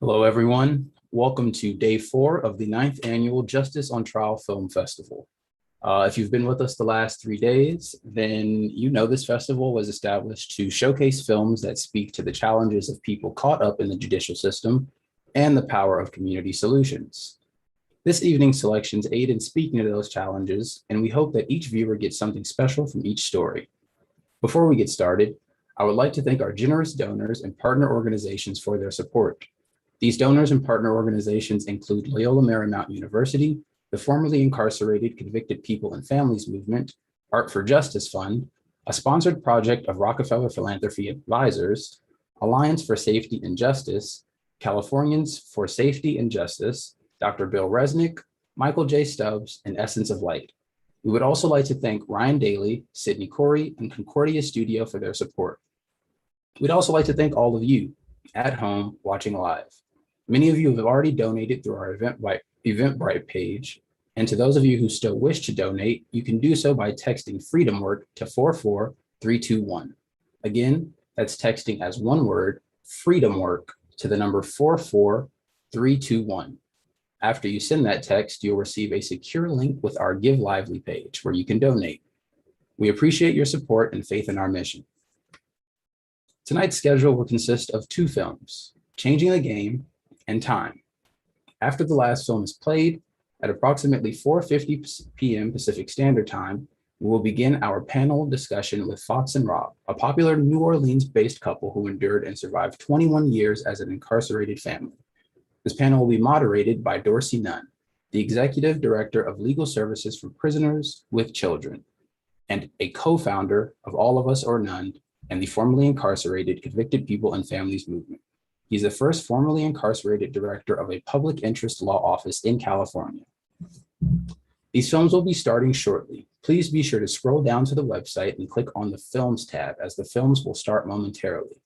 Hello, everyone. Welcome to day 4 of the ninth annual Justice on Trial Film Festival. If you've been with us the last 3 days, then you know this festival was established to showcase films that speak to the challenges of people caught up in the judicial system and the power of community solutions. This evening's selections aid in speaking to those challenges, and we hope that each viewer gets something special from each story. Before we get started, I would like to thank our generous donors and partner organizations for their support. These donors and partner organizations include Loyola Marymount University, the formerly incarcerated Convicted People and Families Movement, Art for Justice Fund, a sponsored project of Rockefeller Philanthropy Advisors, Alliance for Safety and Justice, Californians for Safety and Justice, Dr. Bill Resnick, Michael J. Stubbs, and Essence of Light. We would also like to thank Ryan Daly, Sydney Corey, and Concordia Studio for their support. We'd also like to thank all of you at home watching live. Many of you have already donated through our Eventbrite page, and to those of you who still wish to donate, you can do so by texting Freedom Work to 44321. Again, that's texting as one word, Freedom Work, to the number 44321. After you send that text, you'll receive a secure link with our Give Lively page where you can donate. We appreciate your support and faith in our mission. Tonight's schedule will consist of 2 films, Changing the Game and Time. After the last film is played, at approximately 4:50 p.m. Pacific Standard Time, we will begin our panel discussion with Fox and Rob, a popular New Orleans-based couple who endured and survived 21 years as an incarcerated family. This panel will be moderated by Dorsey Nunn, the Executive Director of Legal Services for Prisoners with Children, and a co-founder of All of Us or None and the formerly incarcerated Convicted People and Families Movement. He's the first formerly incarcerated director of a public interest law office in California. These films will be starting shortly. Please be sure to scroll down to the website and click on the Films tab as the films will start momentarily.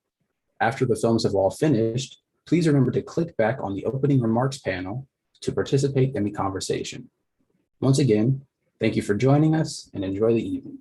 After the films have all finished, please remember to click back on the opening remarks panel to participate in the conversation. Once again, thank you for joining us and enjoy the evening.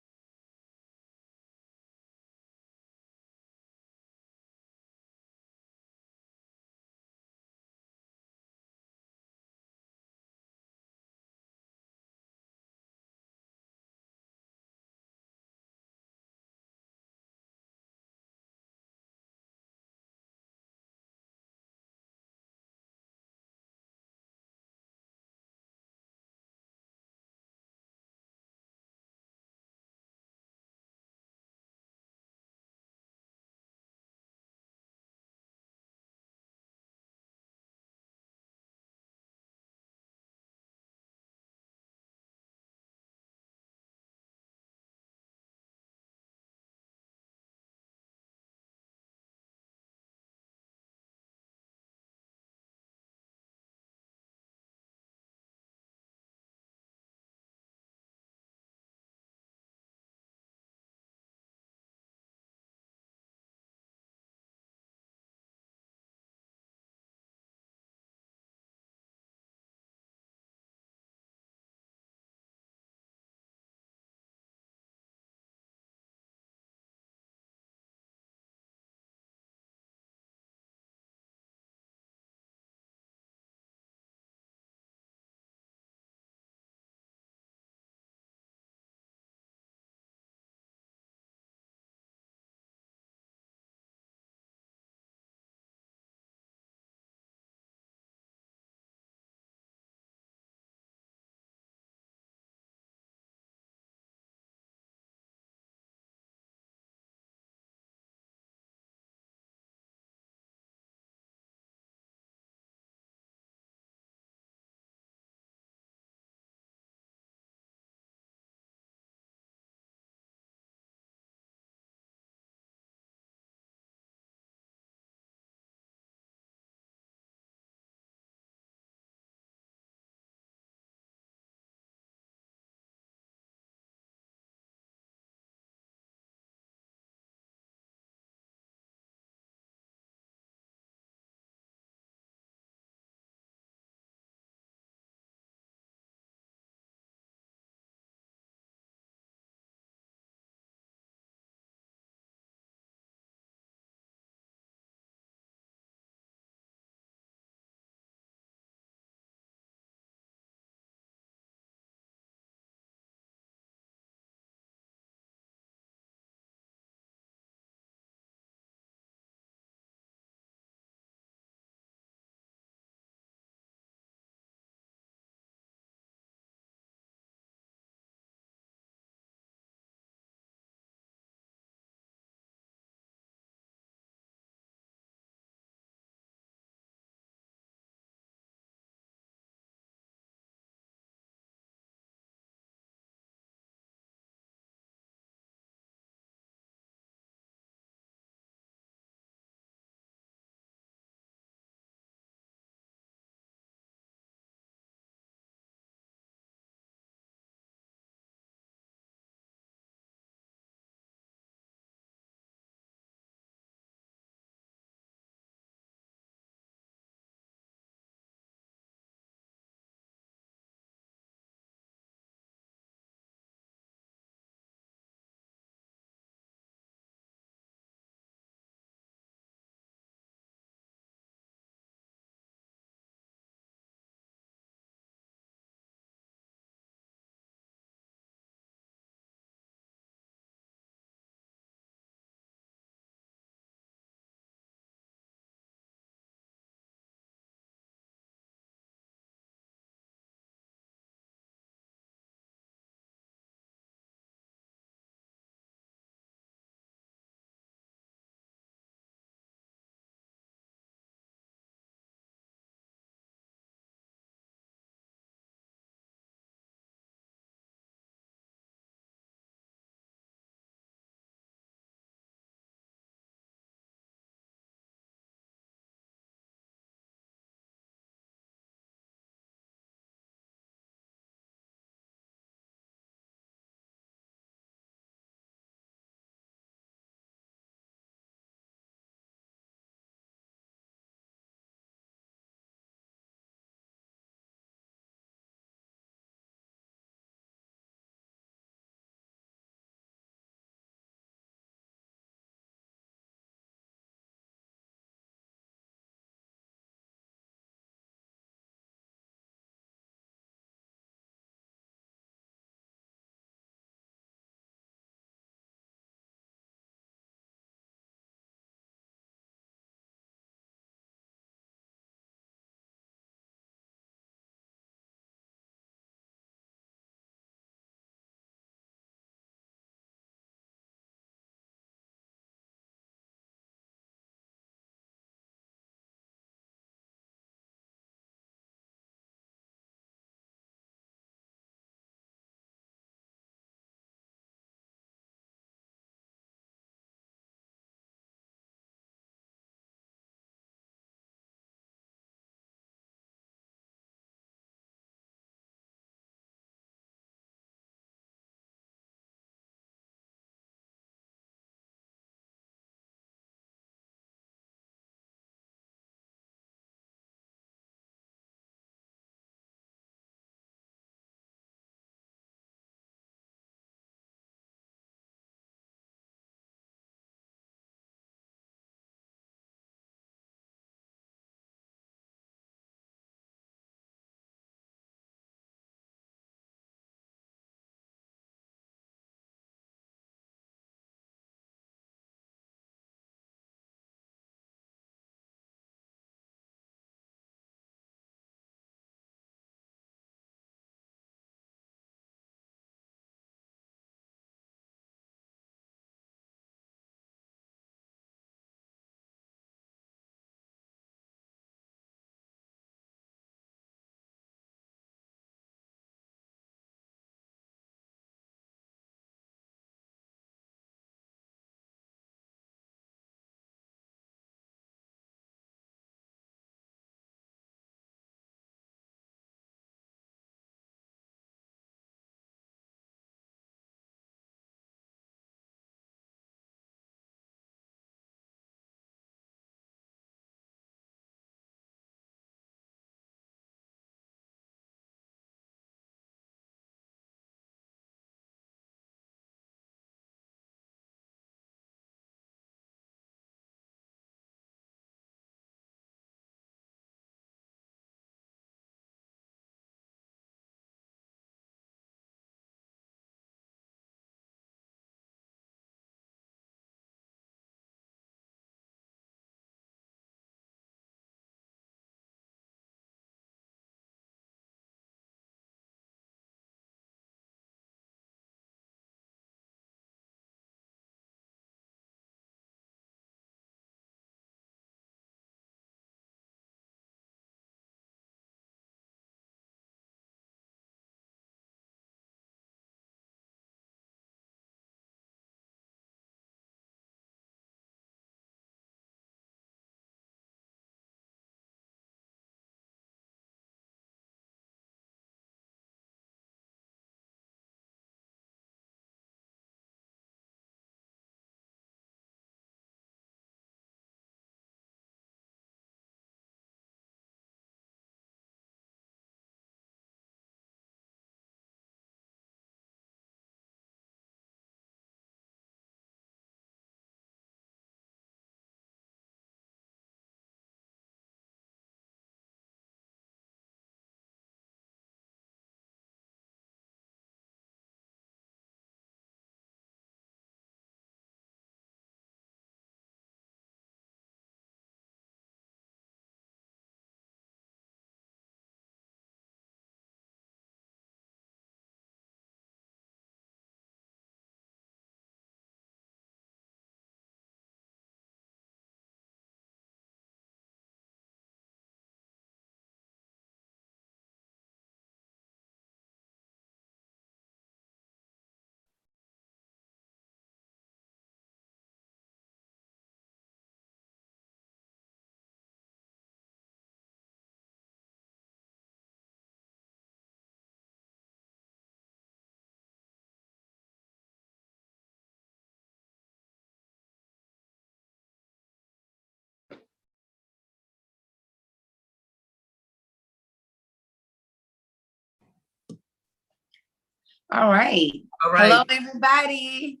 All right. All right. Hello, everybody.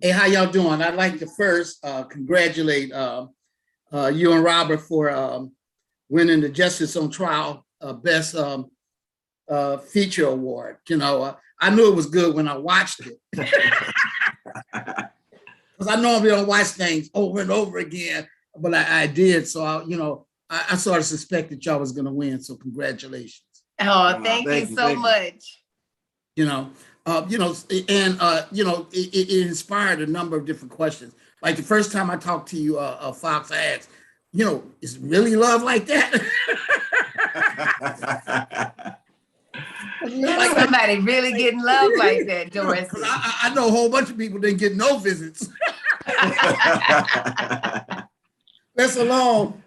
Hey, how y'all doing? I'd like to first congratulate you and Robert for winning the Justice on Trial Best Feature Award. I knew it was good when I watched it. Because I normally don't watch things over and over again, but I did. So, I sort of suspected y'all was going to win. So congratulations. Oh, thank you so much. It inspired a number of different questions. Like the first time I talked to you, Fox, I asked, is it really love like that? Like somebody really getting love like that, Doris. I know a whole bunch of people didn't get no visits. That's alone,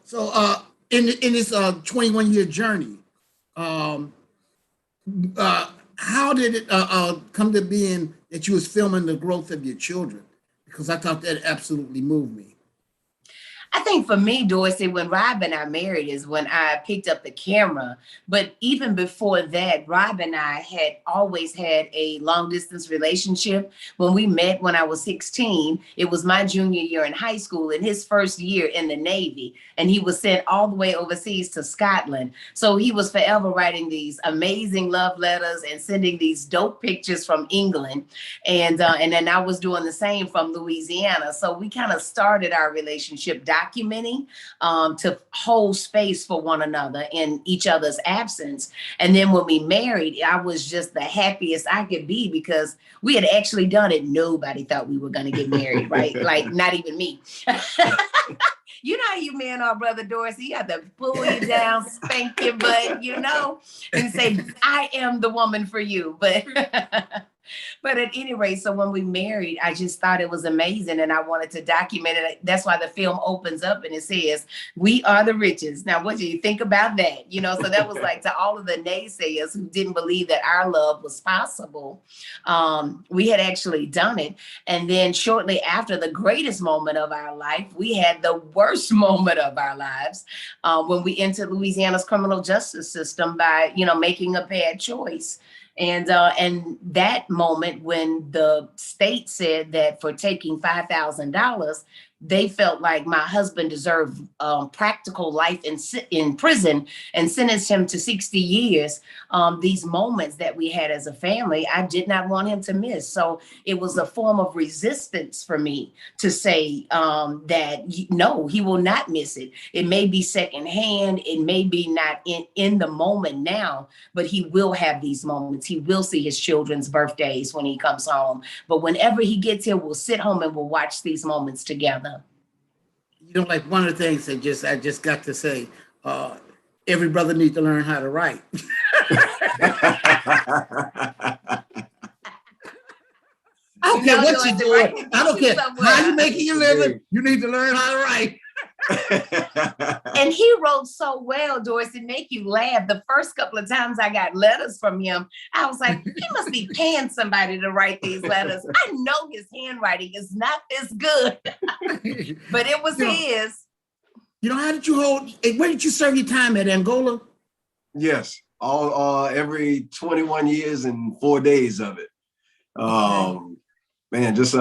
So in this 21-year journey, how did it come to being that you was filming the growth of your children? Because I thought that absolutely moved me. I think for me, Dorsey, when Rob and I married is when I picked up the camera. But even before that, Rob and I had always had a long distance relationship. When we met when I was 16, it was my junior year in high school and his first year in the Navy. And he was sent all the way overseas to Scotland. So he was forever writing these amazing love letters and sending these dope pictures from England. And then I was doing the same from Louisiana. So we kind of started our relationship documenting to hold space for one another in each other's absence. And then when we married, I was just the happiest I could be because we had actually done it. Nobody thought we were going to get married, right? Like not even me. You know how you men are, Brother Dorsey. You have to pull you down, spank your butt, and say, I am the woman for you. But at any rate, so when we married, I just thought it was amazing and I wanted to document it. That's why the film opens up and it says, we are the richest. Now, what do you think about that? So that was like to all of the naysayers who didn't believe that our love was possible. We had actually done it. And then shortly after the greatest moment of our life, we had the worst moment of our lives when we entered Louisiana's criminal justice system by, making a bad choice. And that moment when the state said that for taking $5,000, they felt like my husband deserved practical life in prison and sentenced him to 60 years. These moments that we had as a family, I did not want him to miss. So it was a form of resistance for me to say that, no, he will not miss it. It may be secondhand. It may be not in the moment now, but he will have these moments. He will see his children's birthdays when he comes home. But whenever he gets here, we'll sit home and we'll watch these moments together. Like one of the things I just got to say, every brother needs to learn how to write. I don't care what you're doing. I don't care how you're making your living. You need to learn how to write. And he wrote so well, Doris, it make you laugh. The first couple of times I got letters from him, I was like, he must be paying somebody to write these letters. I know his handwriting is not this good, but it was his. How did you where did you serve your time at Angola? Yes, all every 21 years and 4 days of it. Man, just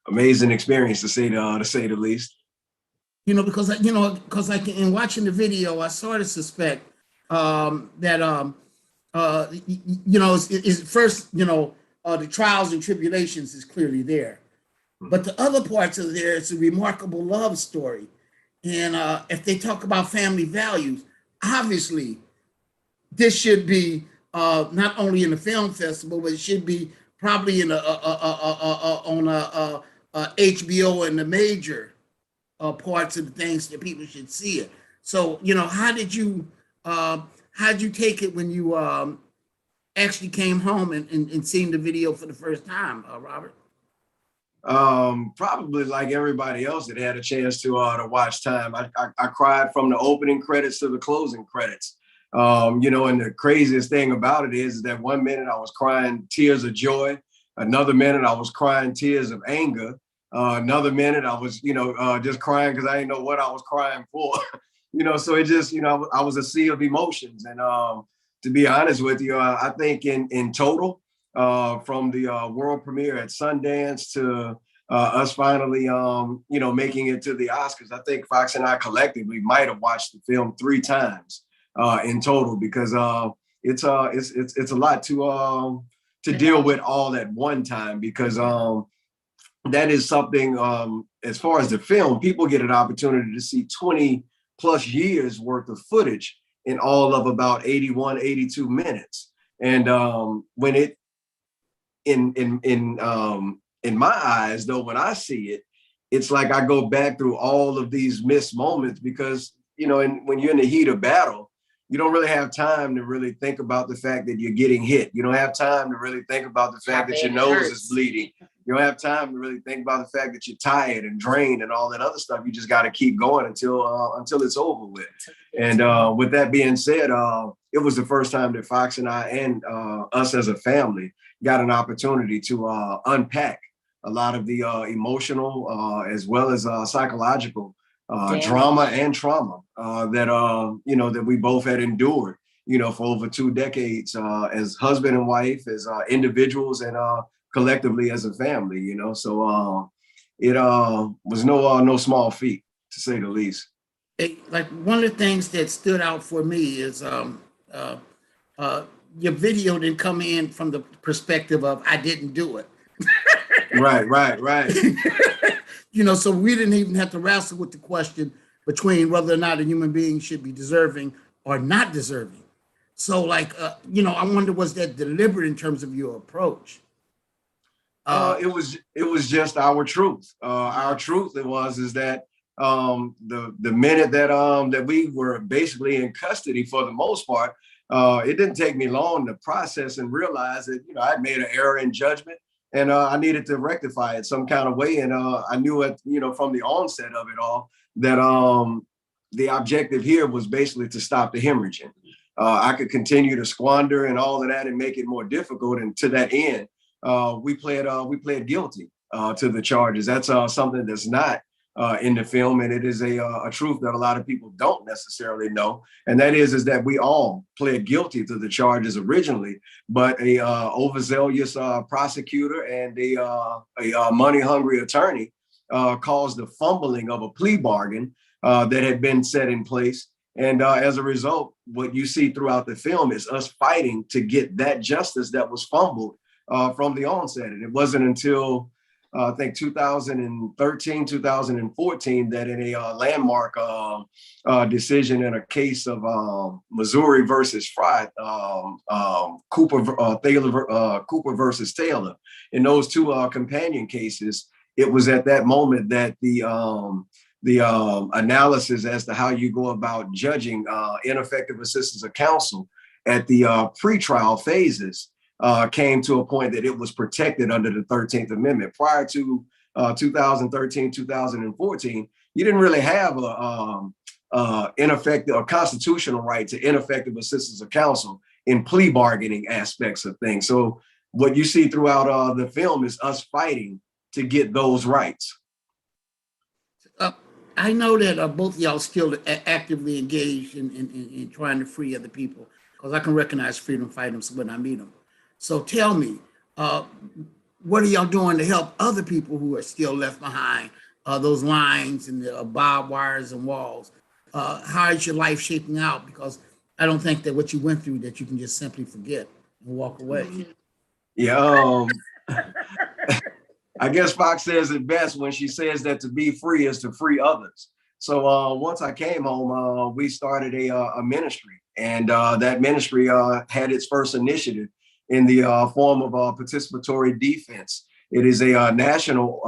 amazing experience to say the least. Because in watching the video, I sort of suspect that is first the trials and tribulations is clearly there, but the other parts of there, it's a remarkable love story, and if they talk about family values, obviously this should be not only in the film festival, but it should be probably in on HBO and the major parts of the things that people should see it. So, how did you take it when you actually came home and seen the video for the first time, Robert? Probably like everybody else that had a chance to watch time. I cried from the opening credits to the closing credits. And the craziest thing about it is that 1 minute I was crying tears of joy, another minute I was crying tears of anger. Another minute I was, just crying because I didn't know what I was crying for, so it just, I was a sea of emotions. And To be honest with you, I think in total, from the world premiere at Sundance to us finally, making it to the Oscars, I think Fox and I collectively might have watched the film 3 times in total, because it's a lot to deal with all at one time, because that is something, as far as the film, people get an opportunity to see 20 plus years worth of footage in all of about 81, 82 minutes. And when it, in my eyes, though, when I see it, it's like I go back through all of these missed moments, because, when you're in the heat of battle, you don't really have time to really think about the fact that you're getting hit. You don't have time to really think about the fact that your nose is bleeding. You don't have time to really think about the fact that you're tired and drained and all that other stuff. You just got to keep going until it's over with. And with that being said, it was the first time that Fox and I and us as a family got an opportunity to unpack a lot of the emotional as well as psychological drama and trauma that we both had endured, for over 2 decades as husband and wife, as individuals, and collectively as a family, So it was no small feat, to say the least. Like, one of the things that stood out for me is your video didn't come in from the perspective of I didn't do it. Right. So we didn't even have to wrestle with the question between whether or not a human being should be deserving or not deserving. So, I wonder, was that deliberate in terms of your approach? It was just our truth. Our truth is that the minute that we were basically in custody for the most part, it didn't take me long to process and realize that I made an error in judgment, and I needed to rectify it some kind of way. And I knew from the onset of it all that the objective here was basically to stop the hemorrhaging. I could continue to squander and all of that and make it more difficult. And to that end, we pled guilty to the charges. That's something that's not in the film, and it is a truth that a lot of people don't necessarily know, and that is that we all pled guilty to the charges originally, but a overzealous prosecutor and a money-hungry attorney caused the fumbling of a plea bargain that had been set in place. And as a result, what you see throughout the film is us fighting to get that justice that was fumbled from the onset. And it wasn't until I think 2013, 2014, that in a landmark decision in a case of Missouri versus Frye, Cooper versus Taylor, in those 2 companion cases, it was at that moment that the analysis as to how you go about judging ineffective assistance of counsel at the pretrial phases came to a point that it was protected under the 13th Amendment. Prior to 2013, 2014, you didn't really have a constitutional right to ineffective assistance of counsel in plea bargaining aspects of things. So what you see throughout the film is us fighting to get those rights. I know that both of y'all still actively engaged in trying to free other people, because I can recognize freedom fighters when I meet them. So tell me, what are y'all doing to help other people who are still left behind those lines and the barbed wires and walls? How is your life shaping out? Because I don't think that what you went through that you can just simply forget and walk away. Yeah, I guess Fox says it best when she says that to be free is to free others. So once I came home, we started a ministry, and that ministry had its first initiative in the form of participatory defense. It is a national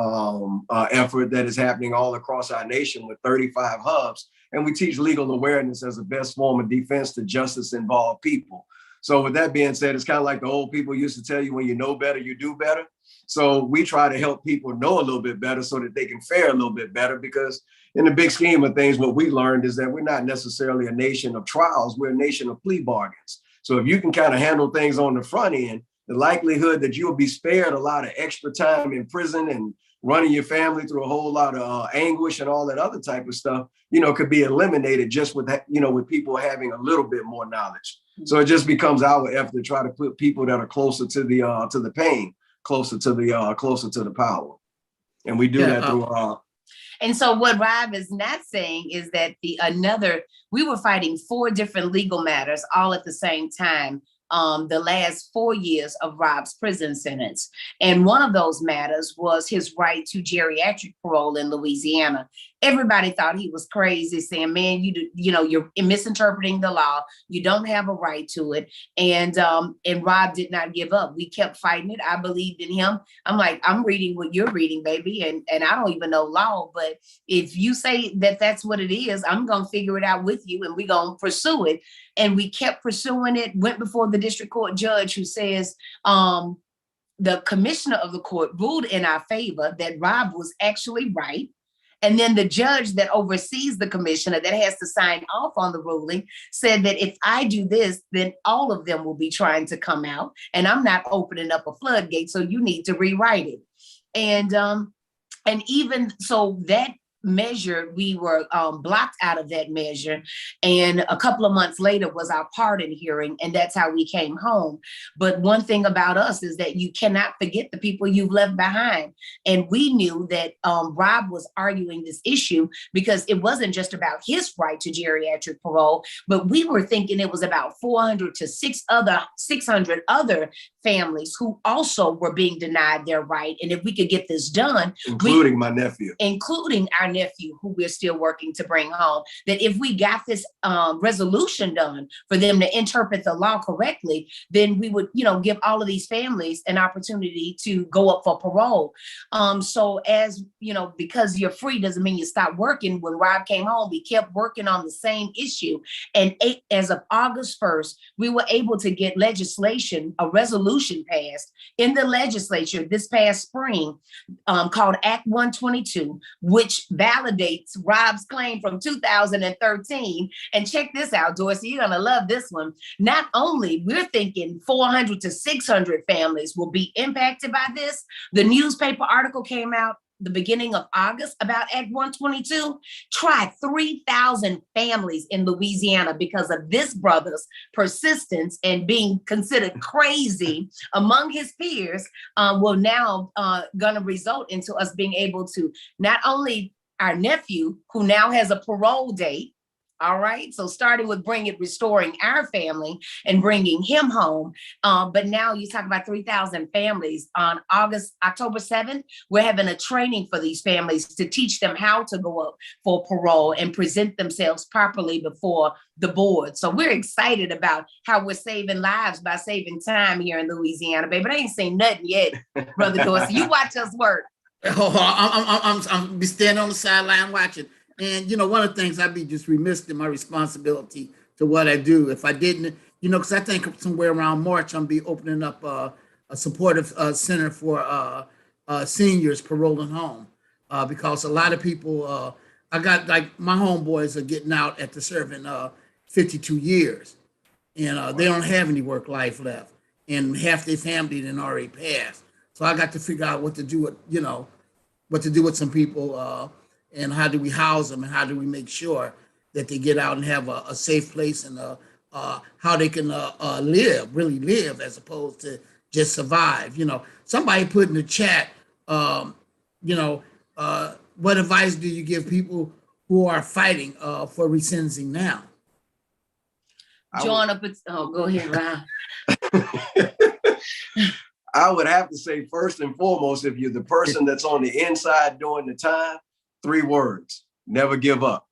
effort that is happening all across our nation with 35 hubs, and we teach legal awareness as the best form of defense to justice-involved people. So with that being said, it's kind of like the old people used to tell you, when you know better, you do better. So we try to help people know a little bit better so that they can fare a little bit better, because in the big scheme of things, what we learned is that we're not necessarily a nation of trials, we're a nation of plea bargains. So if you can kind of handle things on the front end, the likelihood that you'll be spared a lot of extra time in prison and running your family through a whole lot of anguish and all that other type of stuff, could be eliminated just with, with people having a little bit more knowledge. So it just becomes our effort to try to put people that are closer to the pain, closer to the power. And we do that through And so what Rob is not saying is that we were fighting 4 different legal matters all at the same time. The last 4 years of Rob's prison sentence. And one of those matters was his right to geriatric parole in Louisiana. Everybody thought he was crazy, saying, man, you're misinterpreting the law. You don't have a right to it. And Rob did not give up. We kept fighting it. I believed in him. I'm like, I'm reading what you're reading, baby. And I don't even know law, but if you say that that's what it is, I'm going to figure it out with you and we're going to pursue it. And we kept pursuing it, went before the district court judge who says, the commissioner of the court ruled in our favor that Rob was actually right. And then the judge that oversees the commissioner that has to sign off on the ruling said that if I do this, then all of them will be trying to come out and I'm not opening up a floodgate. So you need to rewrite it. And even so that measure, we were blocked out of that measure. And a couple of months later was our pardon hearing, and that's how we came home. But one thing about us is that you cannot forget the people you've left behind. And we knew that Rob was arguing this issue because it wasn't just about his right to geriatric parole, but we were thinking it was about 400 to 600 other families who also were being denied their right. And if we could get this done, including my nephew, including our nephew, who we're still working to bring home, that if we got this resolution done for them to interpret the law correctly, then we would, give all of these families an opportunity to go up for parole. So as because you're free doesn't mean you stop working. When Rob came home, we kept working on the same issue. And as of August 1st, we were able to get a resolution passed in the legislature this past spring called Act 122, which validates Rob's claim from 2013. And check this out, Dorsey, you're gonna love this one. Not only we're thinking 400 to 600 families will be impacted by this. The newspaper article came out the beginning of August about Act 122. Try 3,000 families in Louisiana because of this brother's persistence and being considered crazy among his peers will now gonna result into us being able to not only our nephew, who now has a parole date. All right. So starting with restoring our family and bringing him home. But now you talk about 3,000 families on October 7th. We're having a training for these families to teach them how to go up for parole and present themselves properly before the board. So we're excited about how we're saving lives by saving time here in Louisiana, baby. But I ain't seen nothing yet, Brother Dorsey. You watch us work. I'm be standing on the sideline watching. And, one of the things I'd be just remiss in my responsibility to what I do. If I didn't, because I think somewhere around March, I'm be opening up a supportive center for seniors paroling home. Because a lot of people, I got like my homeboys are getting out after serving 52 years. And they don't have any work life left. And half their family then already passed. So I got to figure out what to do with, what to do with some people and how do we house them and how do we make sure that they get out and have a safe place and how they can really live as opposed to just survive. Somebody put in the chat, what advice do you give people who are fighting for resentencing now? Go ahead, Rob. I would have to say, first and foremost, if you're the person that's on the inside during the time, 3 words: never give up.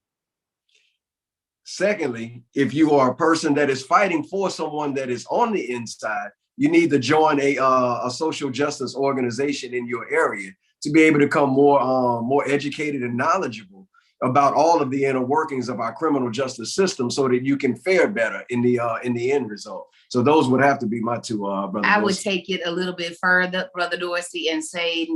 Secondly, if you are a person that is fighting for someone that is on the inside, you need to join a social justice organization in your area to be able to become more educated and knowledgeable about all of the inner workings of our criminal justice system so that you can fare better in the end result. So those would have to be my 2 brothers. I would take it a little bit further, Brother Dorsey, and say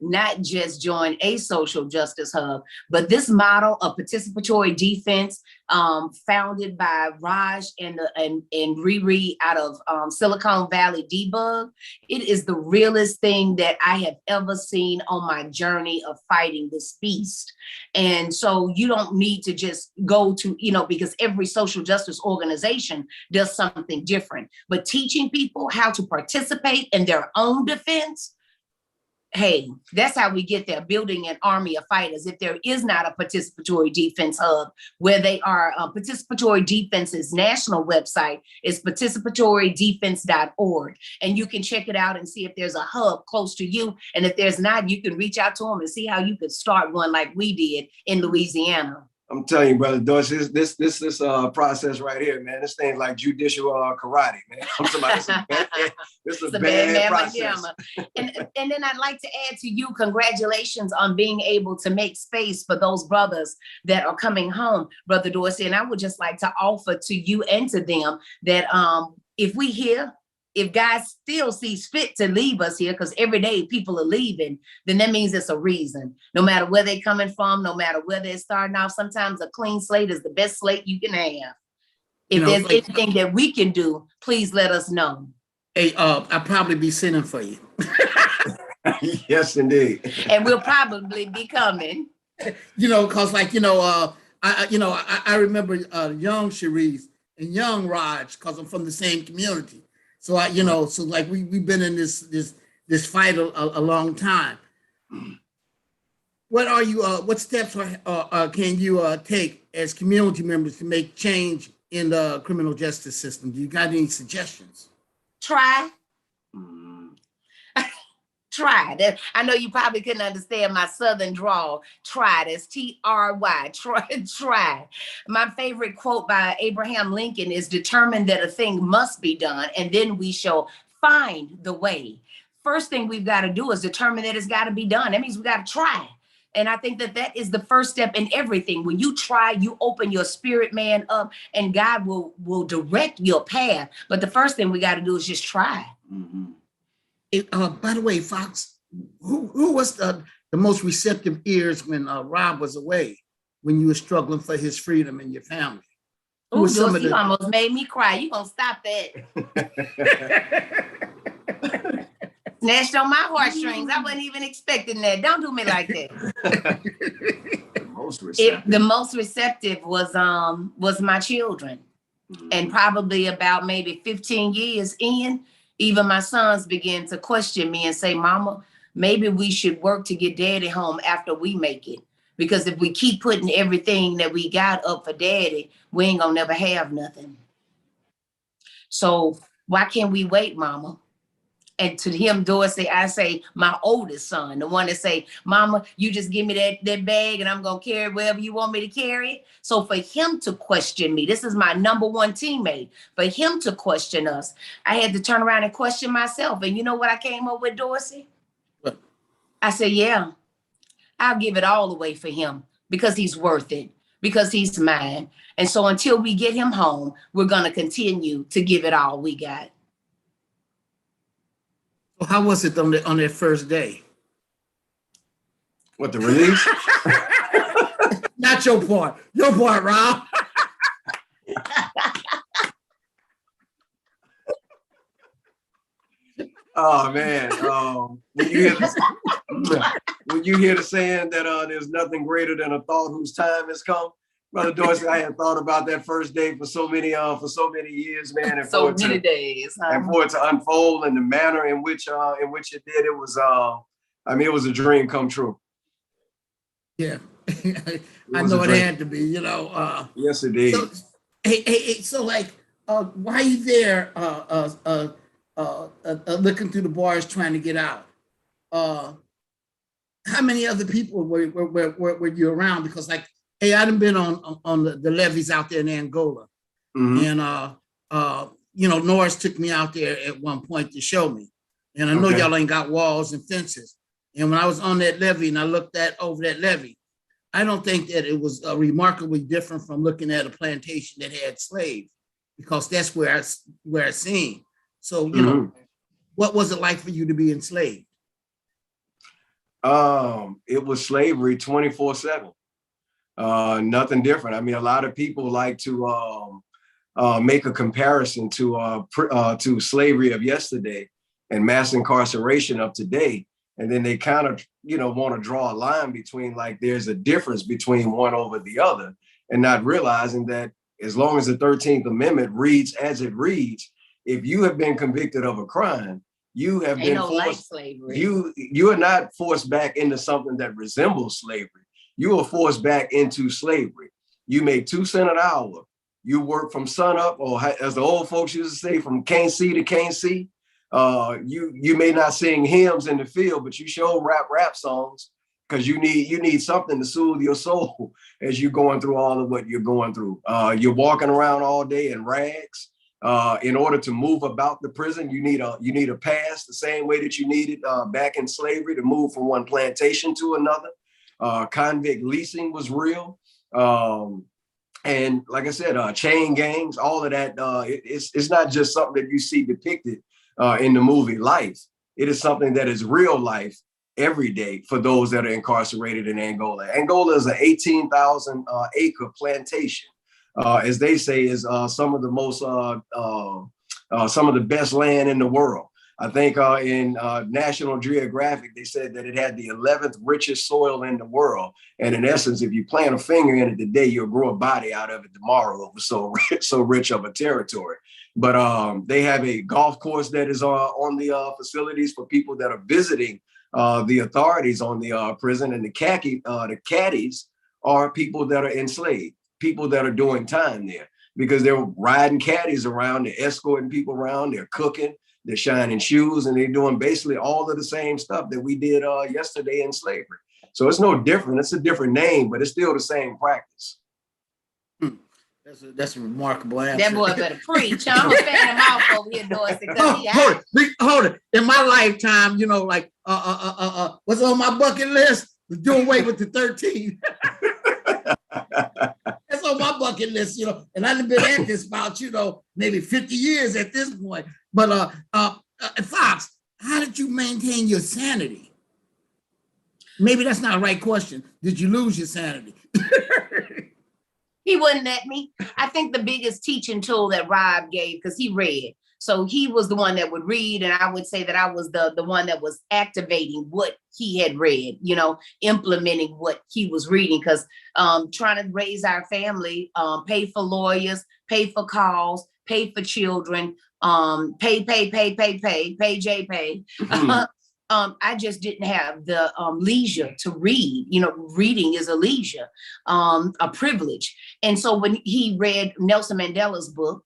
not just join a social justice hub, but this model of participatory defense, founded by Raj and Riri out of Silicon Valley Debug. It is the realest thing that I have ever seen on my journey of fighting this beast. And so you don't need to just go to, because every social justice organization does something different, but teaching people how to participate in their own defense, hey, that's how we get there, building an army of fighters. If there is not a participatory defense hub, where they are, Participatory Defense's national website is participatorydefense.org. And you can check it out and see if there's a hub close to you. And if there's not, you can reach out to them and see how you could start one like we did in Louisiana. I'm telling you, brother Dorsey, this process right here, man. This thing's like judicial karate, man. I'm talking about this is a bad process. And then I'd like to add to you, congratulations on being able to make space for those brothers that are coming home, Brother Dorsey. And I would just like to offer to you and to them that if God still sees fit to leave us here, because every day people are leaving, then that means it's a reason. No matter where they're coming from, no matter where they're starting off, sometimes a clean slate is the best slate you can have. If there's anything that we can do, please let us know. Hey, I'll probably be sending for you. Yes, indeed. And we'll probably be coming. Because I remember young Sharice and young Raj, because I'm from the same community. So we've been in this fight a long time. What steps can you take as community members to make change in the criminal justice system? Do you got any suggestions? Try. Try. I know you probably couldn't understand my Southern drawl. Try. That's T-R-Y. Try. My favorite quote by Abraham Lincoln is, determine that a thing must be done, and then we shall find the way. First thing we've got to do is determine that it's got to be done. That means we got to try. And I think that is the first step in everything. When you try, you open your spirit man up, and God will direct your path. But the first thing we got to do is just try. Mm-hmm. By the way, Fox, who was the most receptive ears when Rob was away, when you were struggling for his freedom and your family? Ooh, you almost made me cry. You gonna stop that? Snatched on my heartstrings. I wasn't even expecting that. Don't do me like that. The most receptive was my children. Mm-hmm. And probably about maybe 15 years in, even my sons began to question me and say, Mama, maybe we should work to get Daddy home after we make it. Because if we keep putting everything that we got up for Daddy, we ain't gonna never have nothing. So why can't we wait, Mama? And to him, Dorsey, I say, my oldest son, the one that say, Mama, you just give me that bag and I'm going to carry it wherever you want me to carry it. So for him to question me, this is my number one teammate, for him to question us, I had to turn around and question myself. And you know what I came up with, Dorsey? What? I said, yeah, I'll give it all away for him because he's worth it, because he's mine. And so until we get him home, we're going to continue to give it all we got. How was it on that first day? What, the release? Not your part. Your part, Rob. Oh man. When you hear the saying that there's nothing greater than a thought whose time has come, Brother Dorsey, I had thought about that first day for so many years, man, and so many days, huh? And for it to unfold in the manner in which it did, it was it was a dream come true. Yeah, I know it had to be, Yes, it did. So like, why are you there, looking through the bars trying to get out? How many other people were you around? Because like, hey, I done been on the levees out there in Angola. Mm-hmm. And, Norris took me out there at one point to show me. And I know y'all ain't got walls and fences. And when I was on that levee and I looked over that levee, I don't think that it was remarkably different from looking at a plantation that had slaves, because that's where I seen. So, what was it like for you to be enslaved? It was slavery 24/7. Nothing different. I mean, a lot of people like to make a comparison to slavery of yesterday and mass incarceration of today, and then they kind of want to draw a line between, like, there's a difference between one over the other, and not realizing that as long as the 13th Amendment reads as it reads, if you have been convicted of a crime, you have been forced. You are not forced back into something that resembles slavery. You are forced back into slavery. You make 2 cents an hour. You work from sun up, or as the old folks used to say, from can't see to can't see. You may not sing hymns in the field, but you sure rap songs, because you need something to soothe your soul as you're going through all of what you're going through. You're walking around all day in rags. In order to move about the prison, you need a pass, the same way that you needed back in slavery to move from one plantation to another. Convict leasing was real. And like I said, chain gangs, all of that, it's not just something that you see depicted in the movie Life. It is something that is real life every day for those that are incarcerated in Angola. Angola is an 18,000 acre plantation. As they say, is some of the best land in the world. I think in National Geographic, they said that it had the 11th richest soil in the world. And in essence, if you plant a finger in it today, you'll grow a body out of it tomorrow over so rich of a territory. But they have a golf course that is on the facilities for people that are visiting the authorities on the prison. And the caddies are people that are enslaved, people that are doing time there, because they're riding caddies around, they're escorting people around, they're cooking, they're shining shoes, and they're doing basically all of the same stuff that we did yesterday in slavery. So it's no different. It's a different name, but it's still the same practice. That's a remarkable answer. That boy better preach. I'm a fan of mouth over here, Dorsey. Hold it. In my lifetime, what's on my bucket list? Do away with the 13. That's on my bucket list, and I've been at this about, maybe 50 years at this point. But Fox, how did you maintain your sanity? Maybe that's not the right question. Did you lose your sanity? He wouldn't let me. I think the biggest teaching tool that Rob gave, because he read. So he was the one that would read, and I would say that I was the one that was activating what he had read, implementing what he was reading, because trying to raise our family, pay for lawyers, pay for calls, pay for children, pay. I just didn't have the leisure to read. Reading is a leisure, a privilege. And so when he read Nelson Mandela's book,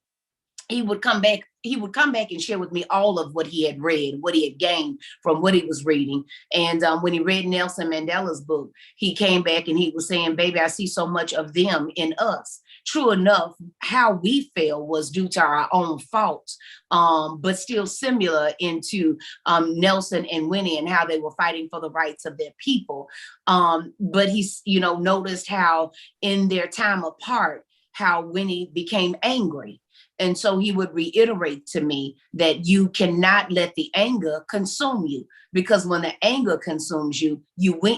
he would come back and share with me all of what he had read, what he had gained from what he was reading. And when he read Nelson Mandela's book, he came back and he was saying, baby, I see so much of them in us. True enough, how we fell was due to our own faults, but still similar into Nelson and Winnie and how they were fighting for the rights of their people. But he's, noticed how in their time apart, how Winnie became angry. And so he would reiterate to me that you cannot let the anger consume you, because when the anger consumes you,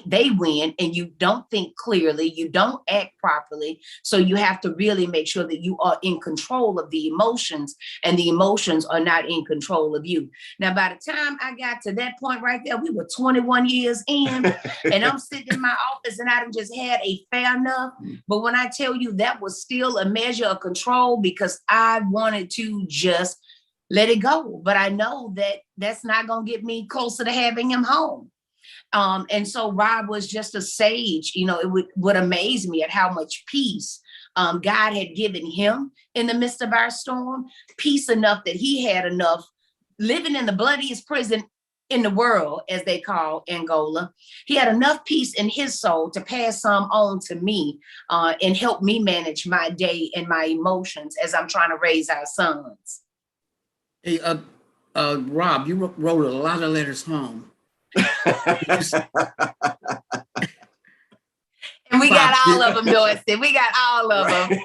they win, and you don't think clearly, you don't act properly. So you have to really make sure that you are in control of the emotions, and the emotions are not in control of you. Now, by the time I got to that point right there, we were 21 years in, and I'm sitting in my office and I just had a fair enough. But when I tell you, that was still a measure of control, because I wanted to just let it go. But I know that that's not going to get me closer to having him home. And so Rob was just a sage. It would amaze me at how much peace God had given him in the midst of our storm. Peace enough that he had enough, living in the bloodiest prison in the world, as they call Angola. He had enough peace in his soul to pass some on to me and help me manage my day and my emotions as I'm trying to raise our sons. Hey, Rob, you wrote a lot of letters home. And we got all of them, Dorsey. We got all of them.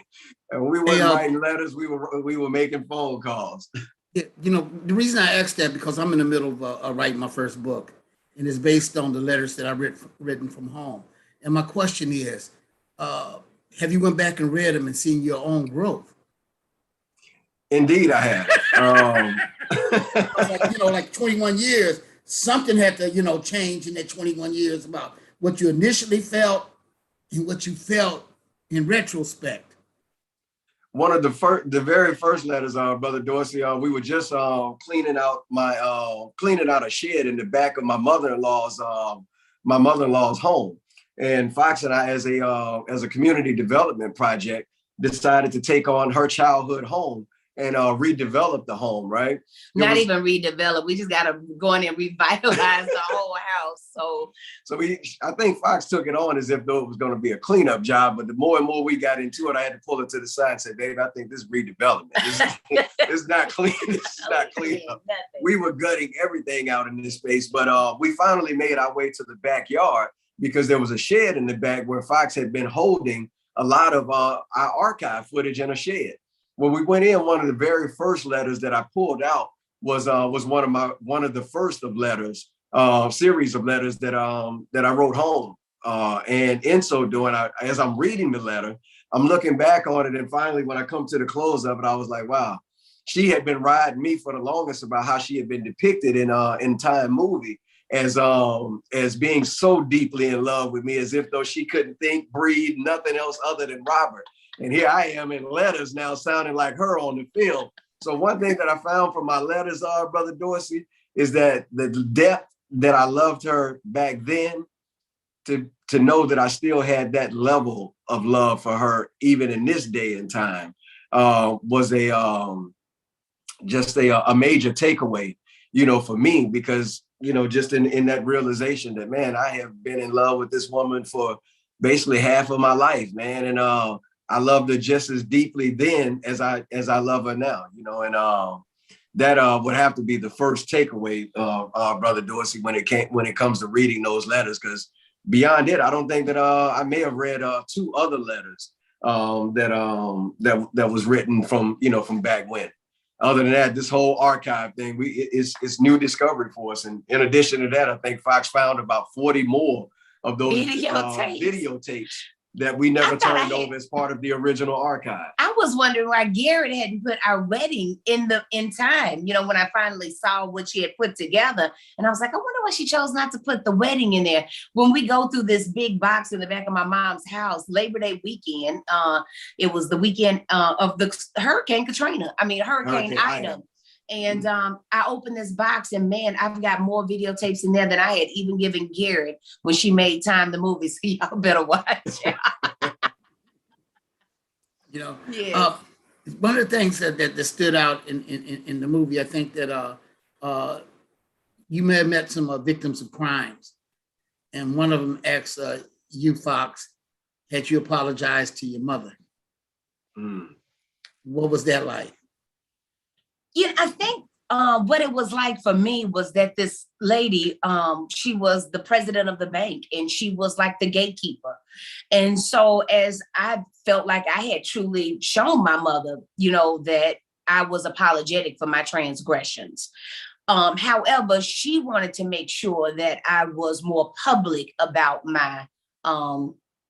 And we weren't writing letters. We were making phone calls. The reason I asked that, because I'm in the middle of writing my first book, and it's based on the letters that I written from home. And my question is, have you went back and read them and seen your own growth? Indeed, I have. Like 21 years, something had to, change in that 21 years about what you initially felt and what you felt in retrospect. One of the very first letters, Brother Dorsey, we were just cleaning out a shed in the back of my mother-in-law's home. And Fox and I, as a community development project, decided to take on her childhood home and redevelop the home, right? Not even redevelop. We just got to go in and revitalize the whole house. So I think Fox took it on as if though it was going to be a cleanup job. But the more and more we got into it, I had to pull it to the side and say, babe, I think this is redevelopment. It's not clean. This is not clean up. We were gutting everything out in this space. But we finally made our way to the backyard because there was a shed in the back where Fox had been holding a lot of our archive footage in a shed. When we went in, one of the very first letters that I pulled out was one of the first of letters, series of letters that I wrote home. And in so doing, as I'm reading the letter, I'm looking back on it, and finally, when I come to the close of it, I was like, wow, she had been riding me for the longest about how she had been depicted in Time movie as being so deeply in love with me, as if though she couldn't think, breathe, nothing else other than Robert. And here I am in letters now sounding like her on the film. So one thing that I found from my letters, Brother Dorsey, is that the depth that I loved her back then, to know that I still had that level of love for her, even in this day and time, was just a major takeaway, for me, because, just in that realization that, man, I have been in love with this woman for basically half of my life, man. And, I loved her just as deeply then as I love her now, and that would have to be the first takeaway, Brother Dorsey, when it comes to reading those letters, because beyond it, I don't think that I may have read two other letters that was written from back when. Other than that, this whole archive thing, it's new discovery for us. And in addition to that, I think Fox found about 40 more of those videotapes that we never turned over as part of the original archive. I was wondering why Garrett hadn't put our wedding in time, when I finally saw what she had put together. And I was like, I wonder why she chose not to put the wedding in there. When we go through this big box in the back of my mom's house, Labor Day weekend, it was the weekend of the Hurricane Katrina. Hurricane Ida. And I opened this box, and man, I've got more videotapes in there than I had even given Garrett when she made Time the movie. So y'all better watch it. One of the things that stood out in the movie, I think that you may have met some victims of crimes, and one of them asked you, Fox, had you apologized to your mother? What was that like? I think what it was like for me was that this lady, she was the president of the bank, and she was like the gatekeeper. And so as I felt like I had truly shown my mother, that I was apologetic for my transgressions. However, she wanted to make sure that I was more public about my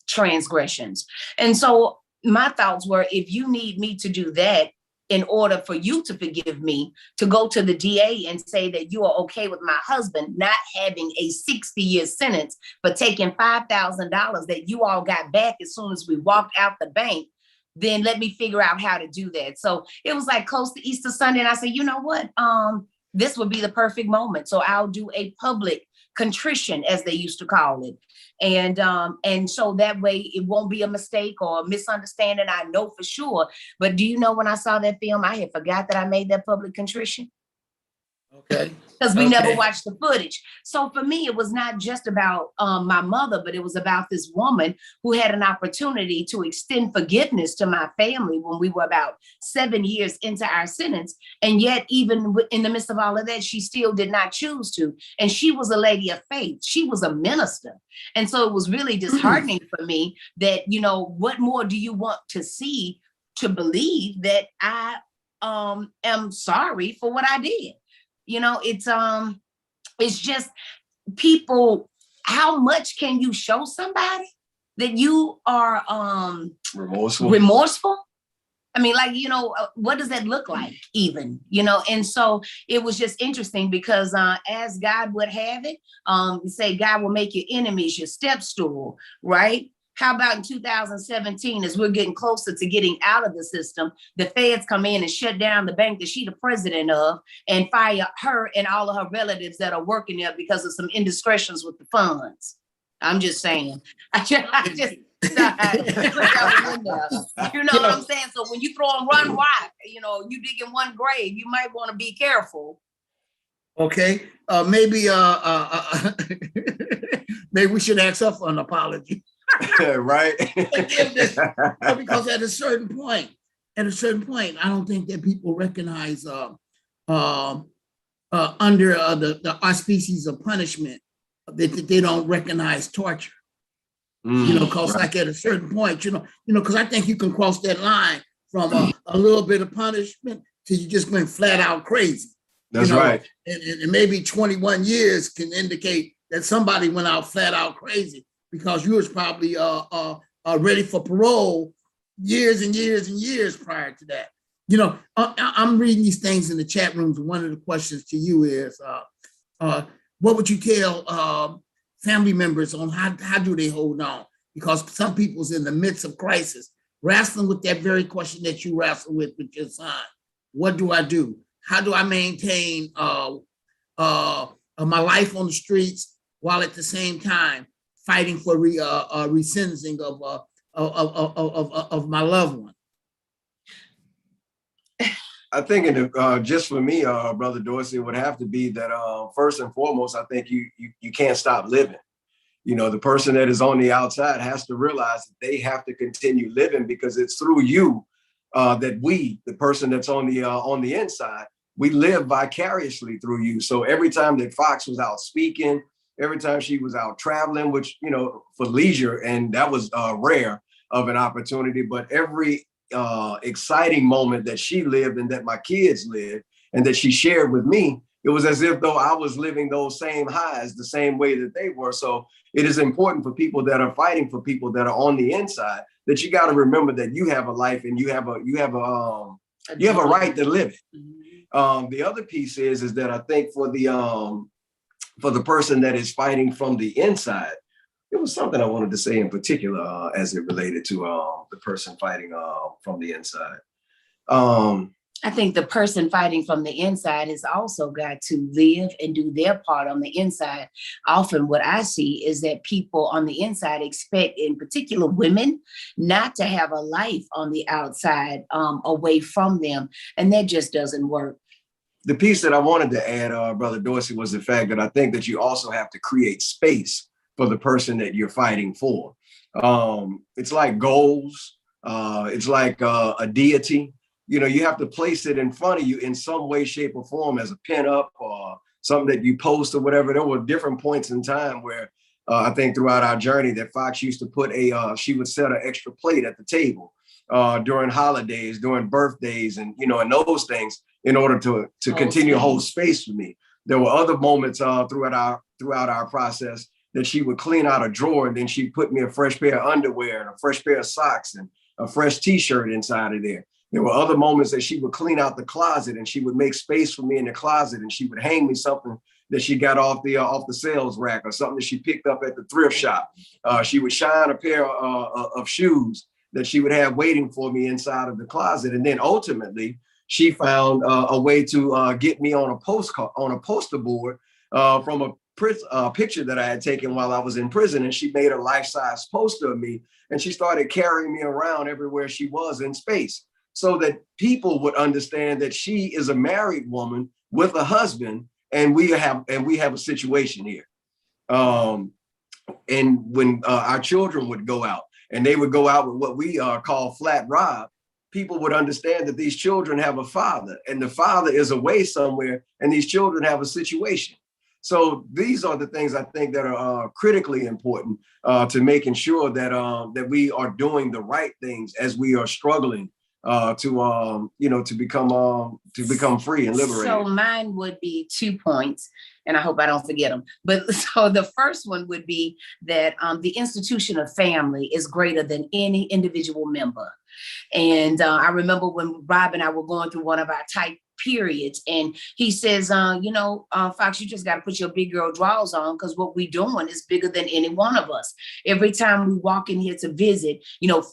transgressions. And so my thoughts were, if you need me to do that, in order for you to forgive me, to go to the DA and say that you are okay with my husband not having a 60-year sentence for taking $5,000 that you all got back as soon as we walked out the bank, then let me figure out how to do that. So it was like close to Easter Sunday, and I said, you know what? This would be the perfect moment. So I'll do a public contrition, as they used to call it. And so that way it won't be a mistake or a misunderstanding. I know for sure. But do you know, when I saw that film, I had forgot that I made that public contrition. Okay. Because we never watched the footage. So for me, it was not just about my mother, but it was about this woman who had an opportunity to extend forgiveness to my family when we were about 7 years into our sentence. And yet, even in the midst of all of that, she still did not choose to. And she was a lady of faith. She was a minister. And so it was really disheartening for me that, what more do you want to see to believe that I am sorry for what I did? It's just, people, how much can you show somebody that you are remorseful? I mean, like, what does that look like even, And so it was just interesting because as God would have it, say God will make your enemies your step stool, right? How about in 2017, as we're getting closer to getting out of the system, the feds come in and shut down the bank that she's the president of and fire her and all of her relatives that are working there because of some indiscretions with the funds. I'm just saying. I just put that one in there. You know what I'm saying? So when you throw them one rock, you dig in one grave, you might want to be careful. Okay, maybe maybe we should ask her for an apology. Right. Forgiveness. Because at a certain point, I don't think that people recognize under our species of punishment that they don't recognize torture. Because like at a certain point, because I think you can cross that line from a little bit of punishment to you just went flat out crazy. That's right. And maybe 21 years can indicate that somebody went out flat out crazy because you was probably ready for parole years and years and years prior to that. I'm reading these things in the chat rooms. One of the questions to you is, what would you tell family members on how do they hold on? Because some people's in the midst of crisis, wrestling with that very question that you wrestle with your son. What do I do? How do I maintain my life on the streets while at the same time fighting for resentencing of my loved one? I think just for me, Brother Dorsey, it would have to be that first and foremost, I think you can't stop living. The person that is on the outside has to realize that they have to continue living because it's through you that we, the person that's on the inside, we live vicariously through you. So every time that Fox was out speaking, every time she was out traveling, which, for leisure, and that was rare of an opportunity, but every exciting moment that she lived and that my kids lived and that she shared with me, it was as if though I was living those same highs the same way that they were. So it is important for people that are fighting for people that are on the inside that you got to remember that you have a life and you have a right to live it. The other piece is that I think for the person that is fighting from the inside, it was something I wanted to say in particular as it related to the person fighting from the inside. I think the person fighting from the inside has also got to live and do their part on the inside. Often what I see is that people on the inside expect, in particular women, not to have a life on the outside away from them. And that just doesn't work. The piece that I wanted to add, Brother Dorsey, was the fact that I think that you also have to create space for the person that you're fighting for. It's like goals. It's like a deity. You have to place it in front of you in some way, shape, or form as a pin-up or something that you post or whatever. There were different points in time where I think throughout our journey that Fox used to put she would set an extra plate at the table during holidays, during birthdays, and and those things in order to continue to hold space for me. There were other moments throughout our process that she would clean out a drawer and then she'd put me a fresh pair of underwear and a fresh pair of socks and a fresh t-shirt inside of there. There were other moments that she would clean out the closet and she would make space for me in the closet and she would hang me something that she got off the sales rack or something that she picked up at the thrift shop. She would shine a pair of shoes that she would have waiting for me inside of the closet. And then ultimately, she found a way to get me on a poster board from a picture that I had taken while I was in prison. And she made a life-size poster of me and she started carrying me around everywhere she was in space so that people would understand that she is a married woman with a husband and we have a situation here. And when our children would go out and they would go out with what we call flat rob, people would understand that these children have a father and the father is away somewhere and these children have a situation. So these are the things I think that are critically important to making sure that that we are doing the right things as we are struggling to become free and liberated? So mine would be 2 points, and I hope I don't forget them. But so the first one would be that the institution of family is greater than any individual member. And I remember when Rob and I were going through one of our tight periods, and he says, Fox, you just got to put your big girl drawers on, because what we're doing is bigger than any one of us. Every time we walk in here to visit,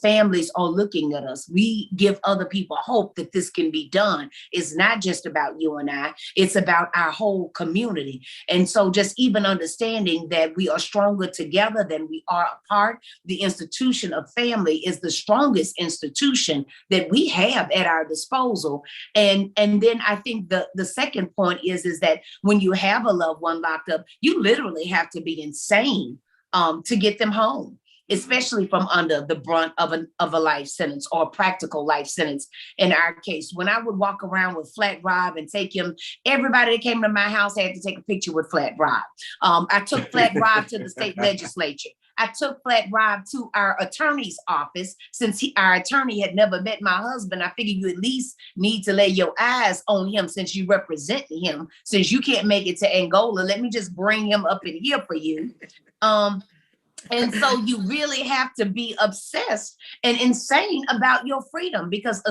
families are looking at us. We give other people hope that this can be done. It's not just about you and I, it's about our whole community. And so just even understanding that we are stronger together than we are apart. The institution of family is the strongest institution that we have at our disposal. And then I think the second point is that when you have a loved one locked up, you literally have to be insane to get them home, especially from under the brunt of a life sentence or a practical life sentence. In our case, when I would walk around with Flat Rob and take him, everybody that came to my house had to take a picture with Flat Rob. I took Flat Rob to the state legislature. I took Flat Rob to our attorney's office. Since our attorney had never met my husband, I figured you at least need to lay your eyes on him since you represent him. Since you can't make it to Angola, let me just bring him up in here for you. And so you really have to be obsessed and insane about your freedom, because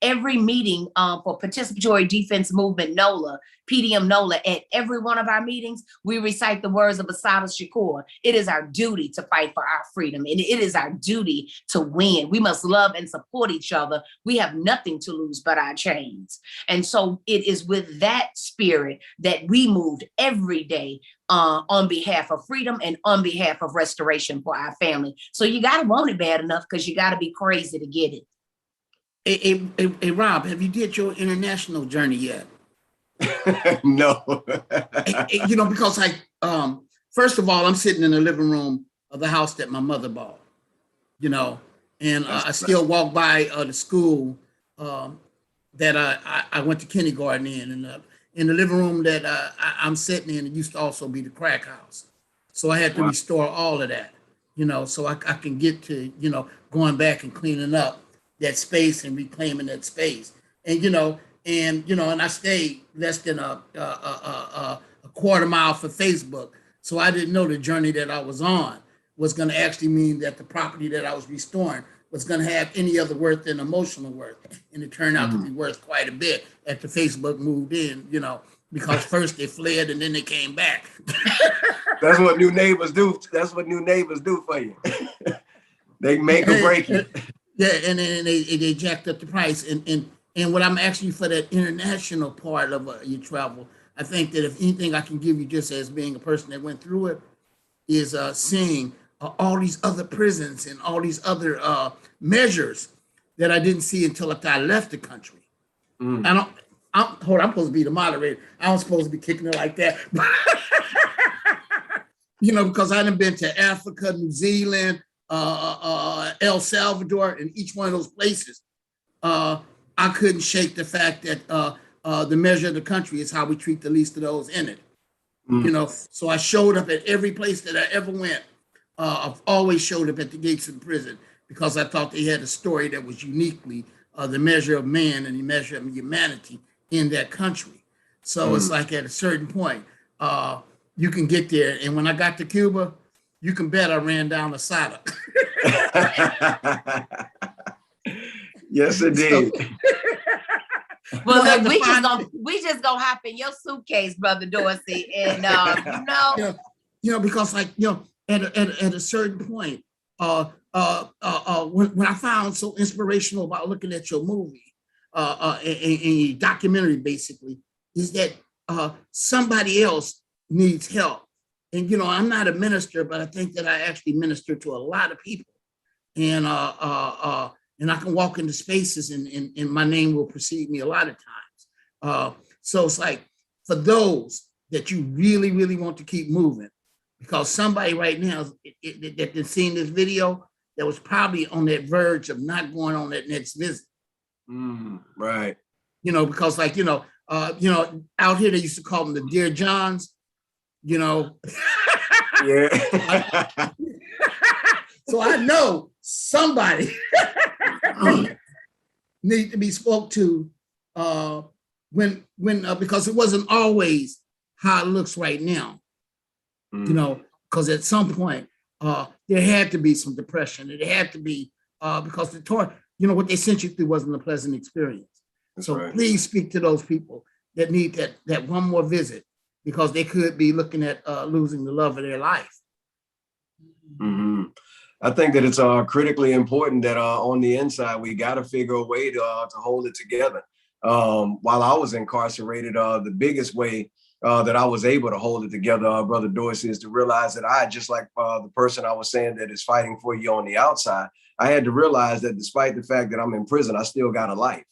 every meeting for Participatory Defense Movement NOLA, PDM NOLA, at every one of our meetings, we recite the words of Assata Shakur. It is our duty to fight for our freedom, and it is our duty to win. We must love and support each other. We have nothing to lose but our chains. And so it is with that spirit that we moved every day on behalf of freedom and on behalf of restoration for our family. So you got to want it bad enough, because you got to be crazy to get it. Hey, Rob, have you did your international journey yet? No. Because first of all, I'm sitting in the living room of the house that my mother bought, and I still walk by the school that I went to kindergarten in, and in the living room that I'm sitting in, it used to also be the crack house. So I had to restore all of that, so I can get to, going back and cleaning up that space and reclaiming that space. And I stayed less than a quarter mile from Facebook. So I didn't know the journey that I was on was going to actually mean that the property that I was restoring was going to have any other worth than emotional worth. And it turned out to be worth quite a bit after Facebook moved in, because first they fled and then they came back. That's what new neighbors do. That's what new neighbors do for you. They make or break you. Yeah, and then they jacked up the price. And what I'm asking you for that international part of your travel, I think that if anything I can give you, just as being a person that went through it, is seeing all these other prisons and all these other measures that I didn't see until after I left the country. I'm supposed to be the moderator. I'm supposed to be kicking it like that. Because I done been to Africa, New Zealand, El Salvador, and each one of those places. I couldn't shake the fact that the measure of the country is how we treat the least of those in it. So I showed up at every place that I ever went. I've always showed up at the gates of the prison, because I thought they had a story that was uniquely the measure of man and the measure of humanity in that country. So it's like at a certain point, you can get there. And when I got to Cuba, you can bet I ran down Assata. Yes, indeed. Well, look, we just gonna hop in your suitcase, Brother Dorsey, and because at a certain point, when I found so inspirational about looking at your movie, a documentary basically, is that somebody else needs help. And I'm not a minister, but I think that I actually minister to a lot of people, and I can walk into spaces and my name will precede me a lot of times. So it's like, for those that you really, really want to keep moving, because somebody right now that's seen this video that was probably on that verge of not going on that next visit. Right. Because out here they used to call them the Dear Johns, Yeah. So I know somebody need to be spoke to when because it wasn't always how it looks right now. You know, because at some point there had to be some depression. It had to be because what they sent you through wasn't a pleasant experience. That's so right. Please speak to those people that need that one more visit, because they could be looking at losing the love of their life. Mm-hmm. I think that it's critically important that on the inside, we got to figure a way to hold it together. While I was incarcerated, the biggest way that I was able to hold it together, Brother Dorsey, is to realize that I, just like the person I was saying that is fighting for you on the outside, I had to realize that despite the fact that I'm in prison, I still got a life.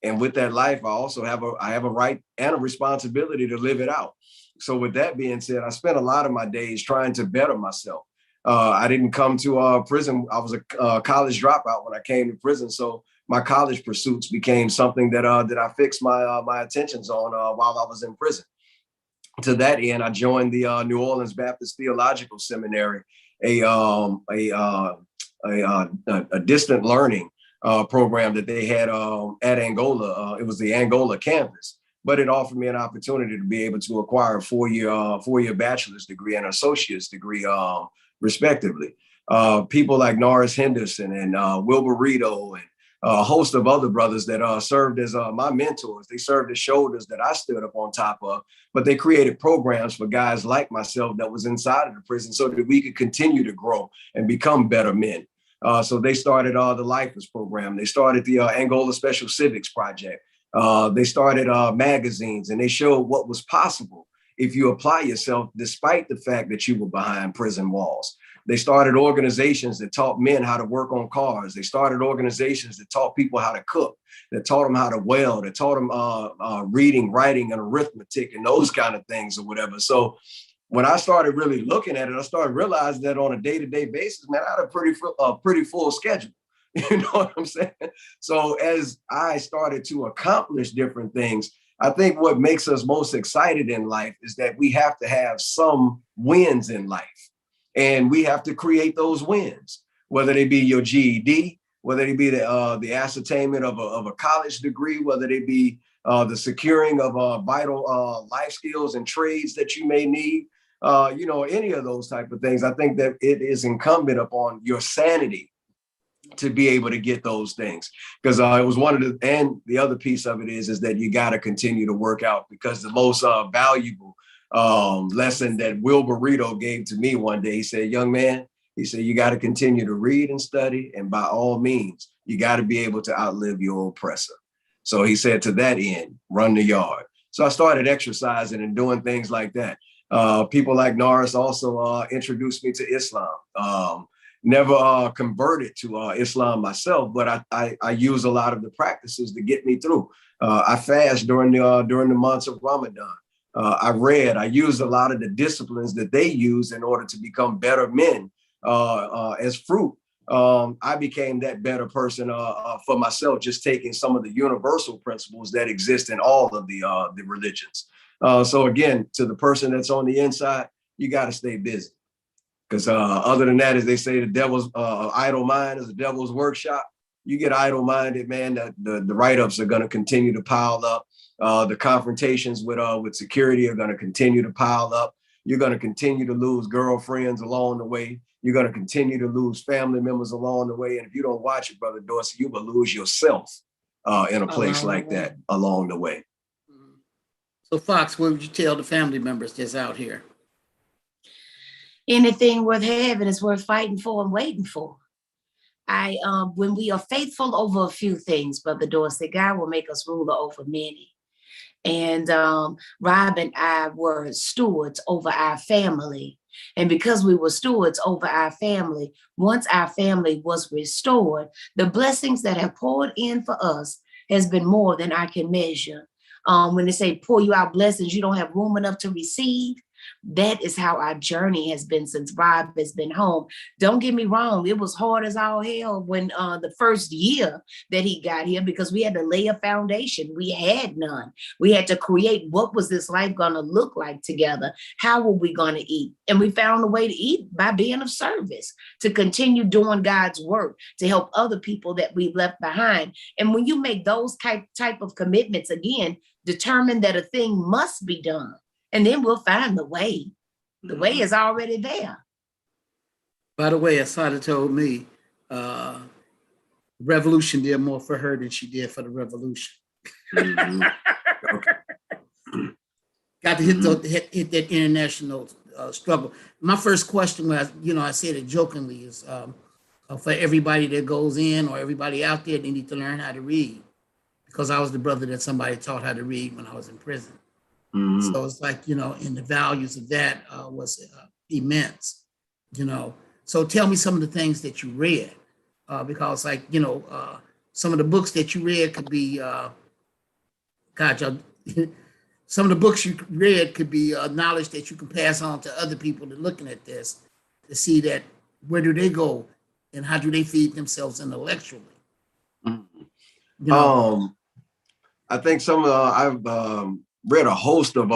And with that life, I also have a right and a responsibility to live it out. So with that being said, I spent a lot of my days trying to better myself. I didn't come to prison. I was a college dropout when I came to prison. So my college pursuits became something that I fixed my attentions on while I was in prison. To that end, I joined the New Orleans Baptist Theological Seminary, a distant learning program that they had at Angola. It was the Angola campus, but it offered me an opportunity to be able to acquire a four-year bachelor's degree and associate's degree, respectively. People like Norris Henderson and Wilbur Rito and a host of other brothers that served as my mentors. They served as shoulders that I stood up on top of, but they created programs for guys like myself that was inside of the prison so that we could continue to grow and become better men. So they started the Lifers program. They started the Angola Special Civics Project. They started magazines, and they showed what was possible if you apply yourself, despite the fact that you were behind prison walls. They started organizations that taught men how to work on cars. They started organizations that taught people how to cook, that taught them how to weld, that taught them reading, writing, and arithmetic, and those kind of things or whatever. So when I started really looking at it, I started realizing that on a day-to-day basis, man, I had a pretty full schedule. You know what I'm saying? So as I started to accomplish different things, I think what makes us most excited in life is that we have to have some wins in life. And we have to create those wins, whether they be your GED, whether they be the ascertainment of a college degree, whether they be the securing of vital life skills and trades that you may need, any of those type of things. I think that it is incumbent upon your sanity to be able to get those things, because it was and the other piece of it is that you got to continue to work out, because the most valuable lesson that Wilbur Rito gave to me one day, he said, young man, he said, you got to continue to read and study. And by all means, you got to be able to outlive your oppressor. So he said, to that end, run the yard. So I started exercising and doing things like that. People like Norris also introduced me to Islam. Never converted to Islam myself, but I use a lot of the practices to get me through. I fast during the months of Ramadan. I used a lot of the disciplines that they use in order to become better men as fruit. I became that better person for myself, just taking some of the universal principles that exist in all of the religions. So again, to the person that's on the inside, you got to stay busy. Because other than that, as they say, the devil's idle mind is the devil's workshop. You get idle-minded, man, the write-ups are going to continue to pile up. The confrontations with security are going to continue to pile up. You're going to continue to lose girlfriends along the way. You're going to continue to lose family members along the way. And if you don't watch it, Brother Dorsey, you will lose yourself in a place like that along the way. So, Fox, what would you tell the family members that's out here? Anything worth having is worth fighting for and waiting for. When we are faithful over a few things, Brother Dorsey, God will make us ruler over many. And Rob and I were stewards over our family. And because we were stewards over our family, once our family was restored, the blessings that have poured in for us has been more than I can measure. When they say pour you out blessings, you don't have room enough to receive. That is how our journey has been since Rob has been home. Don't get me wrong, it was hard as all hell when the first year that he got here, because we had to lay a foundation. We had none. We had to create, what was this life going to look like together? How were we going to eat? And we found a way to eat by being of service, to continue doing God's work, to help other people that we've left behind. And when you make those type of commitments, again, determine that a thing must be done, and then we'll find the way. The way is already there. By the way, Asada told me Revolution did more for her than she did for the revolution. Mhm. Okay. Got to hit that international struggle. My first question was, I said it jokingly, is for everybody that goes in or everybody out there, they need to learn how to read, because I was the brother that somebody taught how to read when I was in prison. Mhm. So it's like, and the values of that was immense, So tell me some of the things that you read, because like, some of the books that you read could be, some of the books you read could be knowledge that you can pass on to other people that are looking at this, to see that where do they go and how do they feed themselves intellectually. Mhm. I think I've read a host of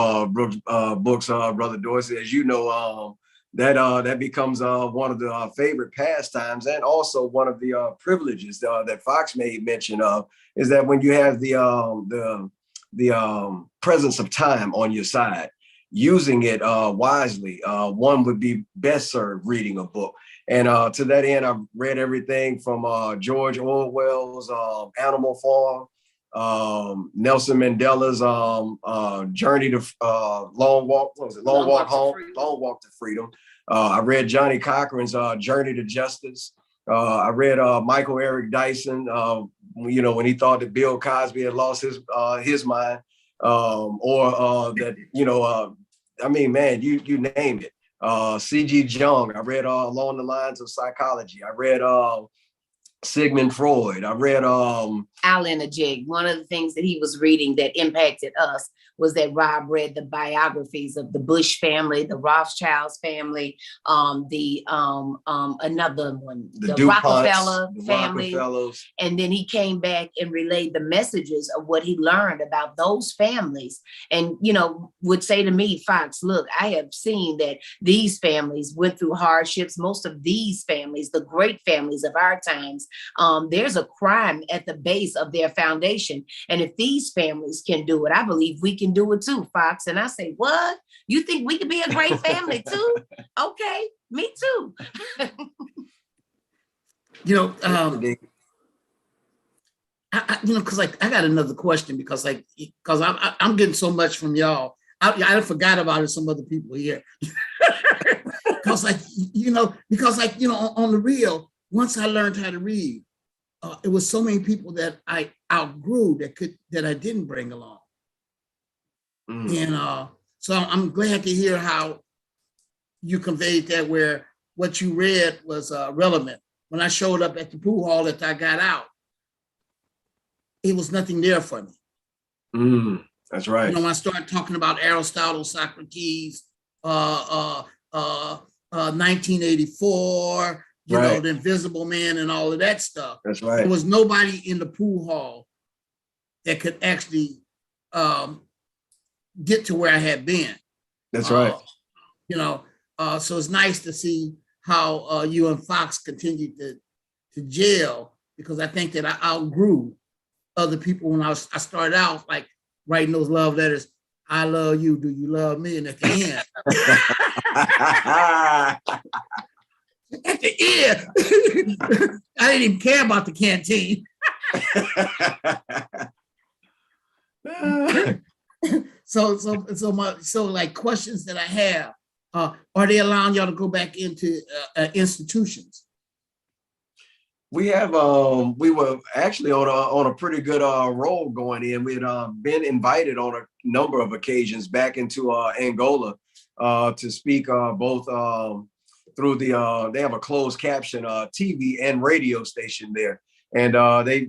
books, Brother Dorsey, as you know, that becomes one of the favorite pastimes, and also one of the privileges that Fox made mention of, is that when you have the presence of time on your side, using it wisely, one would be best served reading a book. And to that end, I've read everything from George Orwell's Animal Farm, Nelson Mandela's Journey to Long Walk. What was it? Long Walk Home. Long Walk to Freedom. I read Johnny Cochran's Journey to Justice. I read Michael Eric Dyson. When he thought that Bill Cosby had lost his mind, or that I mean, man, you name it. C.G. Jung. I read Along the Lines of Psychology. I read Sigmund Freud. I read I'll interject. One of the things that he was reading that impacted us was that Rob read the biographies of the Bush family, the Rothschilds family, another one, the Rockefeller family. And then he came back and relayed the messages of what he learned about those families. And, would say to me, Fox, look, I have seen that these families went through hardships. Most of these families, the great families of our times, there's a crime at the base of their foundation. And if these families can do it, I believe we can do it too, Fox. And I say, what? You think we could be a great family too? Okay, me too. Because I got another question, because I'm getting so much from y'all. I forgot about it. Some other people here. Because on the real, once I learned how to read, it was so many people that I outgrew that I didn't bring along. And so I'm glad to hear how you conveyed that, where what you read was relevant. When I showed up at the pool hall that I got out, it was nothing there for me. That's right. When I started talking about Aristotle, Socrates, 1984, the Invisible Man and all of that stuff. That's right. There was nobody in the pool hall that could actually get to where I had been. That's right. So it's nice to see how you and Fox continued to jail, because I think that I outgrew other people when I started out like writing those love letters. I love you. Do you love me? And at the end, at the end, I didn't even care about the canteen. So questions that I have, are they allowing y'all to go back into institutions? We have we were actually on a pretty good roll going in. We had been invited on a number of occasions back into Angola to speak both through they have a closed caption TV and radio station there, and they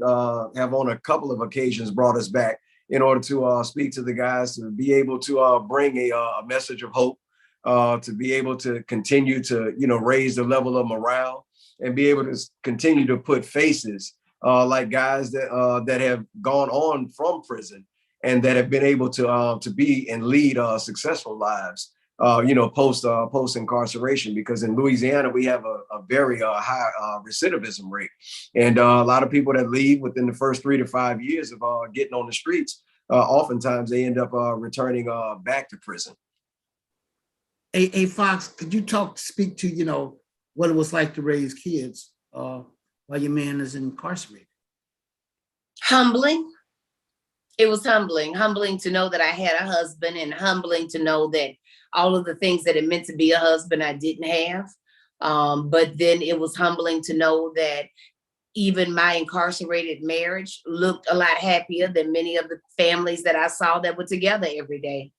have on a couple of occasions brought us back in order to speak to the guys, to be able to bring a message of hope to be able to continue to, raise the level of morale and be able to continue to put faces like guys that have gone on from prison and that have been able to be and lead successful lives, post incarceration, because in Louisiana we have a very high recidivism rate, and a lot of people that leave within the first 3 to 5 years of getting on the streets, oftentimes they end up returning back to prison. Hey, Fox, could you speak to what it was like to raise kids while your man is incarcerated? Humbling. It was humbling to know that I had a husband, and humbling to know that all of the things that it meant to be a husband I didn't have. But then it was humbling to know that even my incarcerated marriage looked a lot happier than many of the families that I saw that were together every day.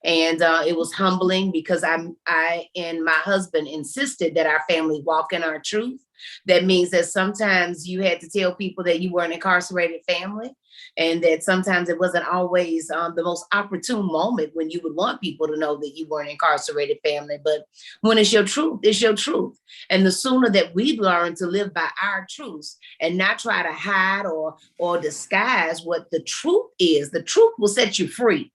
And it was humbling because I and my husband insisted that our family walk in our truth. That means that sometimes you had to tell people that you were an incarcerated family, and that sometimes it wasn't always the most opportune moment when you would want people to know that you were an incarcerated family. But when it's your truth, it's your truth. And the sooner that we learn to live by our truths and not try to hide or disguise what the truth is, the truth will set you free.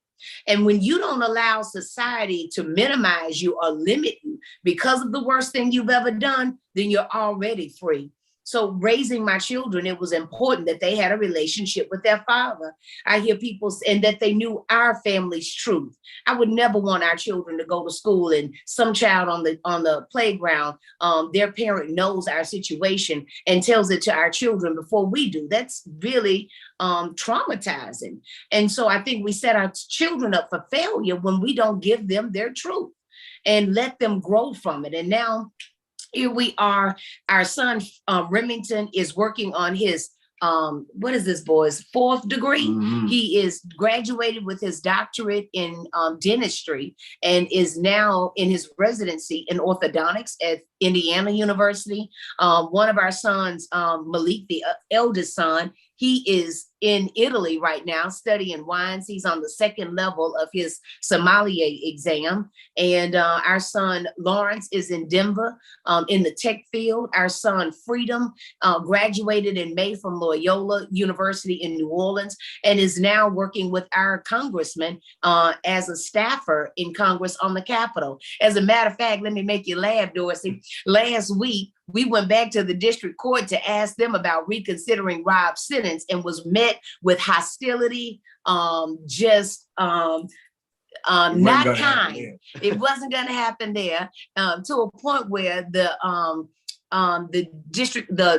And when you don't allow society to minimize you or limit you because of the worst thing you've ever done, then you're already free. So raising my children, it was important that they had a relationship with their father. I hear people saying that they knew our family's truth. I would never want our children to go to school and some child on the playground, their parent knows our situation and tells it to our children before we do. That's really traumatizing. And so I think we set our children up for failure when we don't give them their truth and let them grow from it. And now here we are, our son Remington is working on his, what is this boy's 4th degree? Mm-hmm. He is graduated with his doctorate in dentistry and is now in his residency in orthodontics at Indiana University. One of our sons, Malik, the eldest son, he is in Italy right now studying wines. He's on the 2nd level of his sommelier exam. And our son Lawrence is in Denver in the tech field. Our son Freedom graduated in May from Loyola University in New Orleans and is now working with our congressman as a staffer in Congress on the Capitol. As a matter of fact, let me make you laugh, Dorsey. Last week, we went back to the district court to ask them about reconsidering Rob's sentence and was met with hostility, not kind. It wasn't going to happen there to a point where the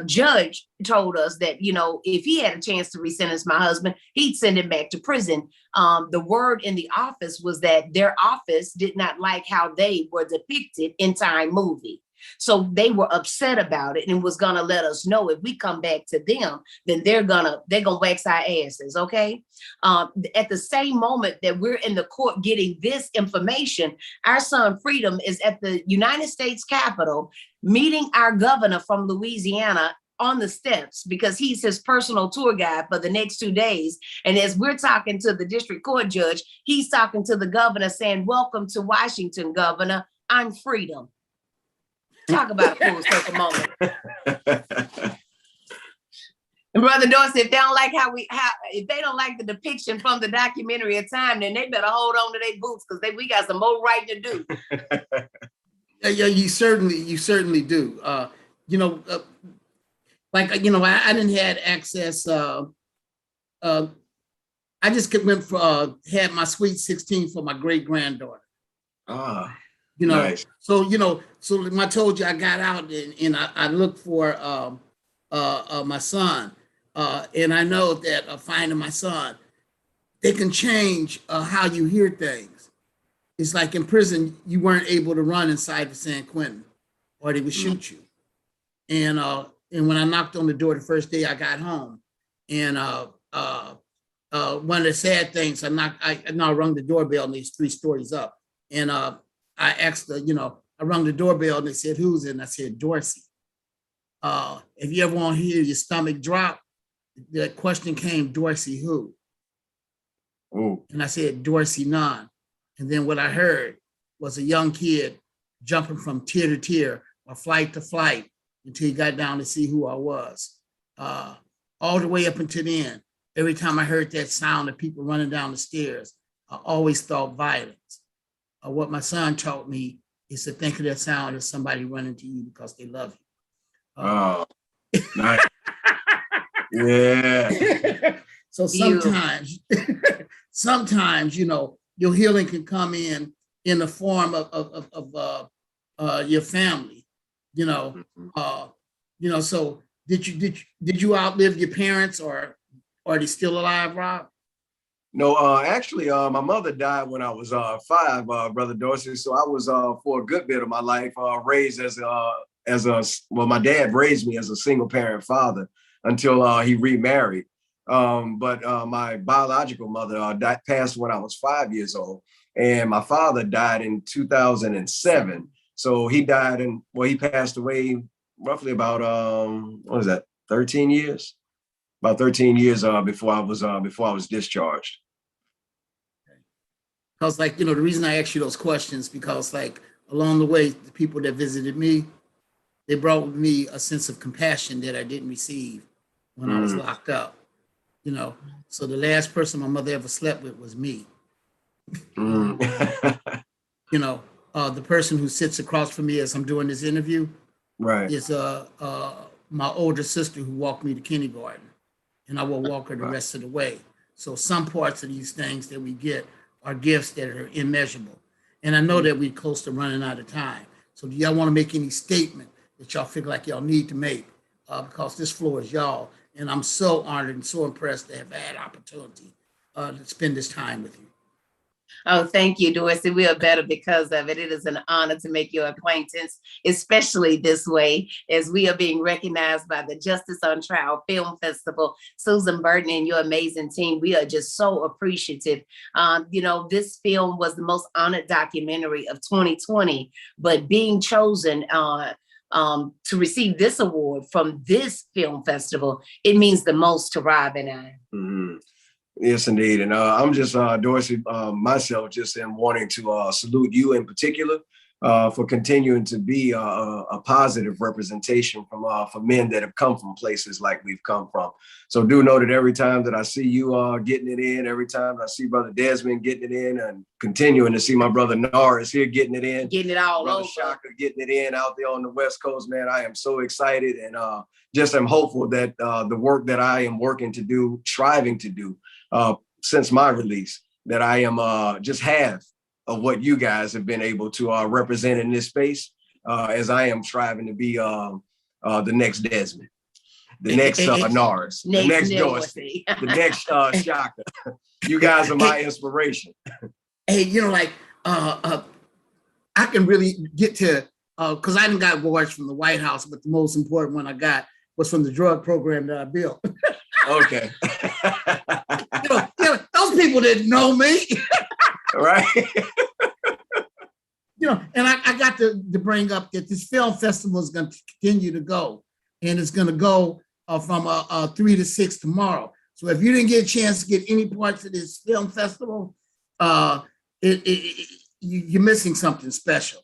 judge told us that, if he had a chance to resentence my husband, he'd send him back to prison. The word in the office was that their office did not like how they were depicted in Time movie. So they were upset about it and was gonna let us know if we come back to them, then they're gonna wax our asses, okay? At the same moment that we're in the court getting this information, our son Freedom is at the United States Capitol meeting our governor from Louisiana on the steps because he's his personal tour guide for the next 2 days. And as we're talking to the district court judge, he's talking to the governor saying, "Welcome to Washington, Governor. I'm Freedom." Talk about a full circle moment. And Brother Dorsey, if they don't like if they don't like the depiction from the documentary of Time, then they better hold on to their boots because we got some more writing to do. Yeah, you certainly do. I didn't have access. I just had my sweet 16 for my great granddaughter. Nice. So I told you I got out and I looked for my son, and I know that finding my son, they can change how you hear things. It's like in prison, you weren't able to run inside of San Quentin, or they would shoot you. And when I knocked on the door the first day I got home, and one of the sad things, I rung the doorbell and it's 3 stories up, and I asked I rung the doorbell and they said, "Who's it?" And I said, "Dorsey." If you ever want to hear your stomach drop, the question came, "Dorsey who?" Ooh. And I said, "Dorsey none." And then what I heard was a young kid jumping from tier to tier or flight to flight until he got down to see who I was. All the way up until the end, every time I heard that sound of people running down the stairs, I always thought violence. What my son taught me is to think of that sound as somebody running to you because they love you. Oh, nice. Yeah. So sometimes, you know, your healing can come in the form of your family, you know. So did you outlive your parents, or are they still alive, Rob? No, actually, my mother died when I was 5, Brother Dorsey. So I was for a good bit of my life raised as well. My dad raised me as a single parent father until he remarried. But my biological mother passed when I was 5 years old, and my father died in 2007. So he died he passed away roughly about 13 years? About 13 years before I was discharged. Because, like, you know, the reason I ask you those questions, because, like, along the way, the people that visited me, they brought with me a sense of compassion that I didn't receive when I was locked up. You know, so the last person my mother ever slept with was me. You know, the person who sits across from me as I'm doing this interview, right, is my older sister who walked me to kindergarten, and I will walk her the rest of the way. So some parts of these things that we get are gifts that are immeasurable. And I know that we're close to running out of time. So do y'all want to make any statement that y'all feel like y'all need to make? Because this floor is y'all. And I'm so honored and so impressed to have had opportunity to spend this time with you. Oh, thank you, Dorsey. We are better because of it. It is an honor to make your acquaintance, especially this way, as we are being recognized by the Justice on Trial Film Festival. Susan Burton and your amazing team, we are just so appreciative. You know, this film was the most honored documentary of 2020, but being chosen to receive this award from this film festival, it means the most to Rob and I. Mm-hmm. Yes, indeed. And I'm just, Dorsey, myself, just in wanting to salute you in particular for continuing to be a positive representation for men that have come from places like we've come from. So do know that every time that I see you getting it in, every time I see Brother Desmond getting it in, and continuing to see my brother Norris here getting it in, getting it all Brother over, Shaka getting it in out there on the West Coast, man, I am so excited, and just am hopeful that the work that I am working to do, striving to do, since my release, that I am just half of what you guys have been able to represent in this space, as I am striving to be the next Desmond, the next Norris, the next Dorsey, the next Shaka. You guys are my inspiration. Hey, you know, like I can really get to, because I didn't got awards from the White House, but the most important one I got was from the drug program that I built. Okay. you know, those people didn't know me. Right. You know, and I got to bring up that this film festival is going to continue to go, and it's going to go from 3 to 6 tomorrow. So if you didn't get a chance to get any parts of this film festival, you're missing something special,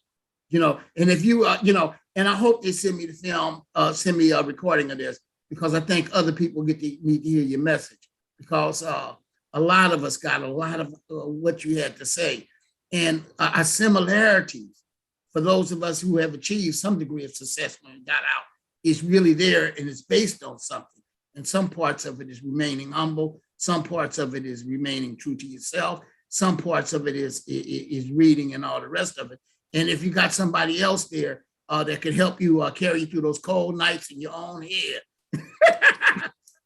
you know. And if you, you know, and I hope they send me the film, send me a recording of this, because I think other people need to hear your message, because a lot of us got a lot of what you had to say. And our similarities, for those of us who have achieved some degree of success when we got out, is really there, and it's based on something. And some parts of it is remaining humble. Some parts of it is remaining true to yourself. Some parts of it is reading and all the rest of it. And if you got somebody else there that can help you carry you through those cold nights in your own head,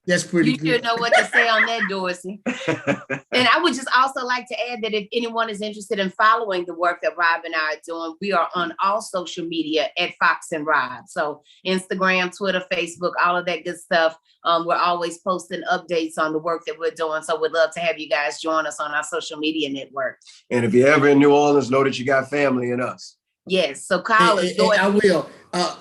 that's pretty good. You sure know what to say on that, Dorsey. And I would just also like to add that if anyone is interested in following the work that Rob and I are doing, we are on all social media at Fox and Rob. So Instagram, Twitter, Facebook, all of that good stuff. We're always posting updates on the work that we're doing. So we'd love to have you guys join us on our social media network. And if you're ever in New Orleans, know that you got family in us. Yes. So call us. I will.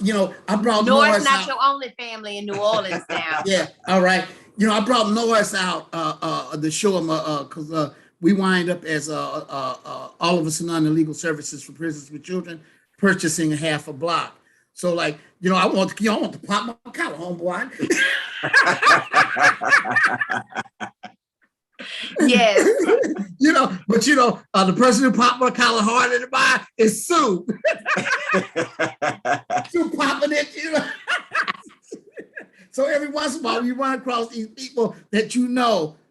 You know, I brought Norris not your only family in New Orleans now. Yeah. All right. You know, I brought Norris out to show him because we wind up as Oliver Nunn Legal Services for Prisoners with Children purchasing a half a block. So like, I want to pop my collar, homeboy. Yes. But the person who popped my collar harder to buy is Sue. Sue popping it, So every once in a while, you run across these people that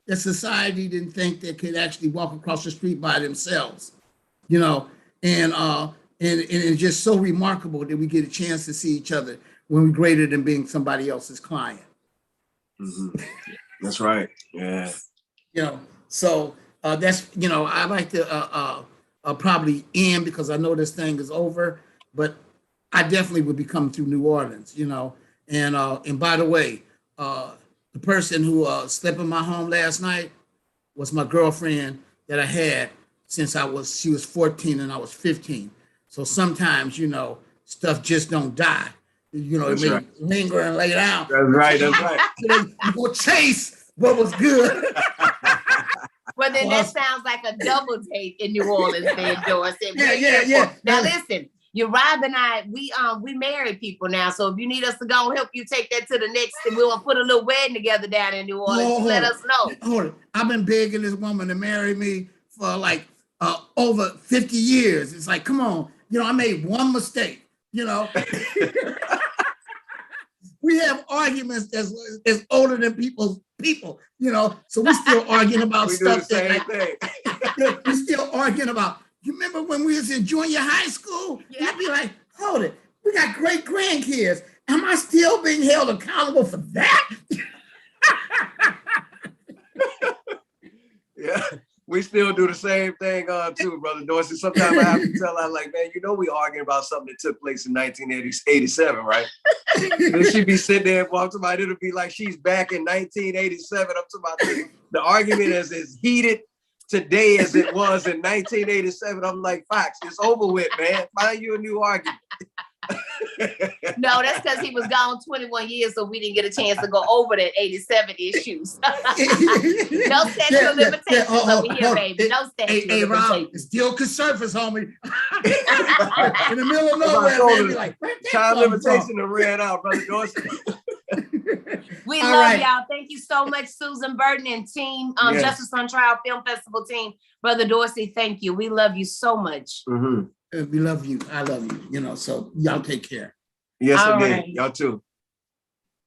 that society didn't think they could actually walk across the street by themselves, and it's just so remarkable that we get a chance to see each other when we're greater than being somebody else's client. Mm-hmm. That's right. Yeah. So that's, I'd like to probably end because I know this thing is over, but I definitely would be coming through New Orleans, and by the way, the person who slept in my home last night was my girlfriend that I had since she was 14 and I was 15. So sometimes, stuff just don't die. It may linger and lay down. That's right. You go chase what was good. Well, then that sounds like a double date in New Orleans, then, Dorset. Yeah. Now listen, Rob and I, we married people now. So if you need us to go and help you take that to the next, and we'll put a little wedding together down in New Orleans. Let us know. Hold it. I've been begging this woman to marry me for like over 50 years. It's like, come on, I made one mistake. We have arguments that's older than people, so we're still arguing about stuff we're still arguing about. You remember when we was in junior high school? Yeah. I'd be like, hold it, we got great grandkids. Am I still being held accountable for that? Yeah. We still do the same thing too, Brother Dorsey. Sometimes I have to tell her, like, man, we arguing about something that took place in 1987, right? Then she'd be sitting there and walk somebody, it'll be like she's back in 1987. I'm talking about the argument is as heated today as it was in 1987. I'm like, Fox, it's over with, man. Find you a new argument. No, that's because he was gone 21 years, so we didn't get a chance to go over that 87 issues. No statute of limitations over here, baby. No statute of Rob, limitations. it still could surface, homie. In the middle of nowhere, baby. Like, time limitation to ran out, Brother Dorsey. We love y'all. Thank you so much, Susan Burton and team, Justice on Trial Film Festival team. Brother Dorsey, thank you. We love you so much. Mm-hmm. We love you. I love you. So y'all take care. Yes, indeed. Y'all too.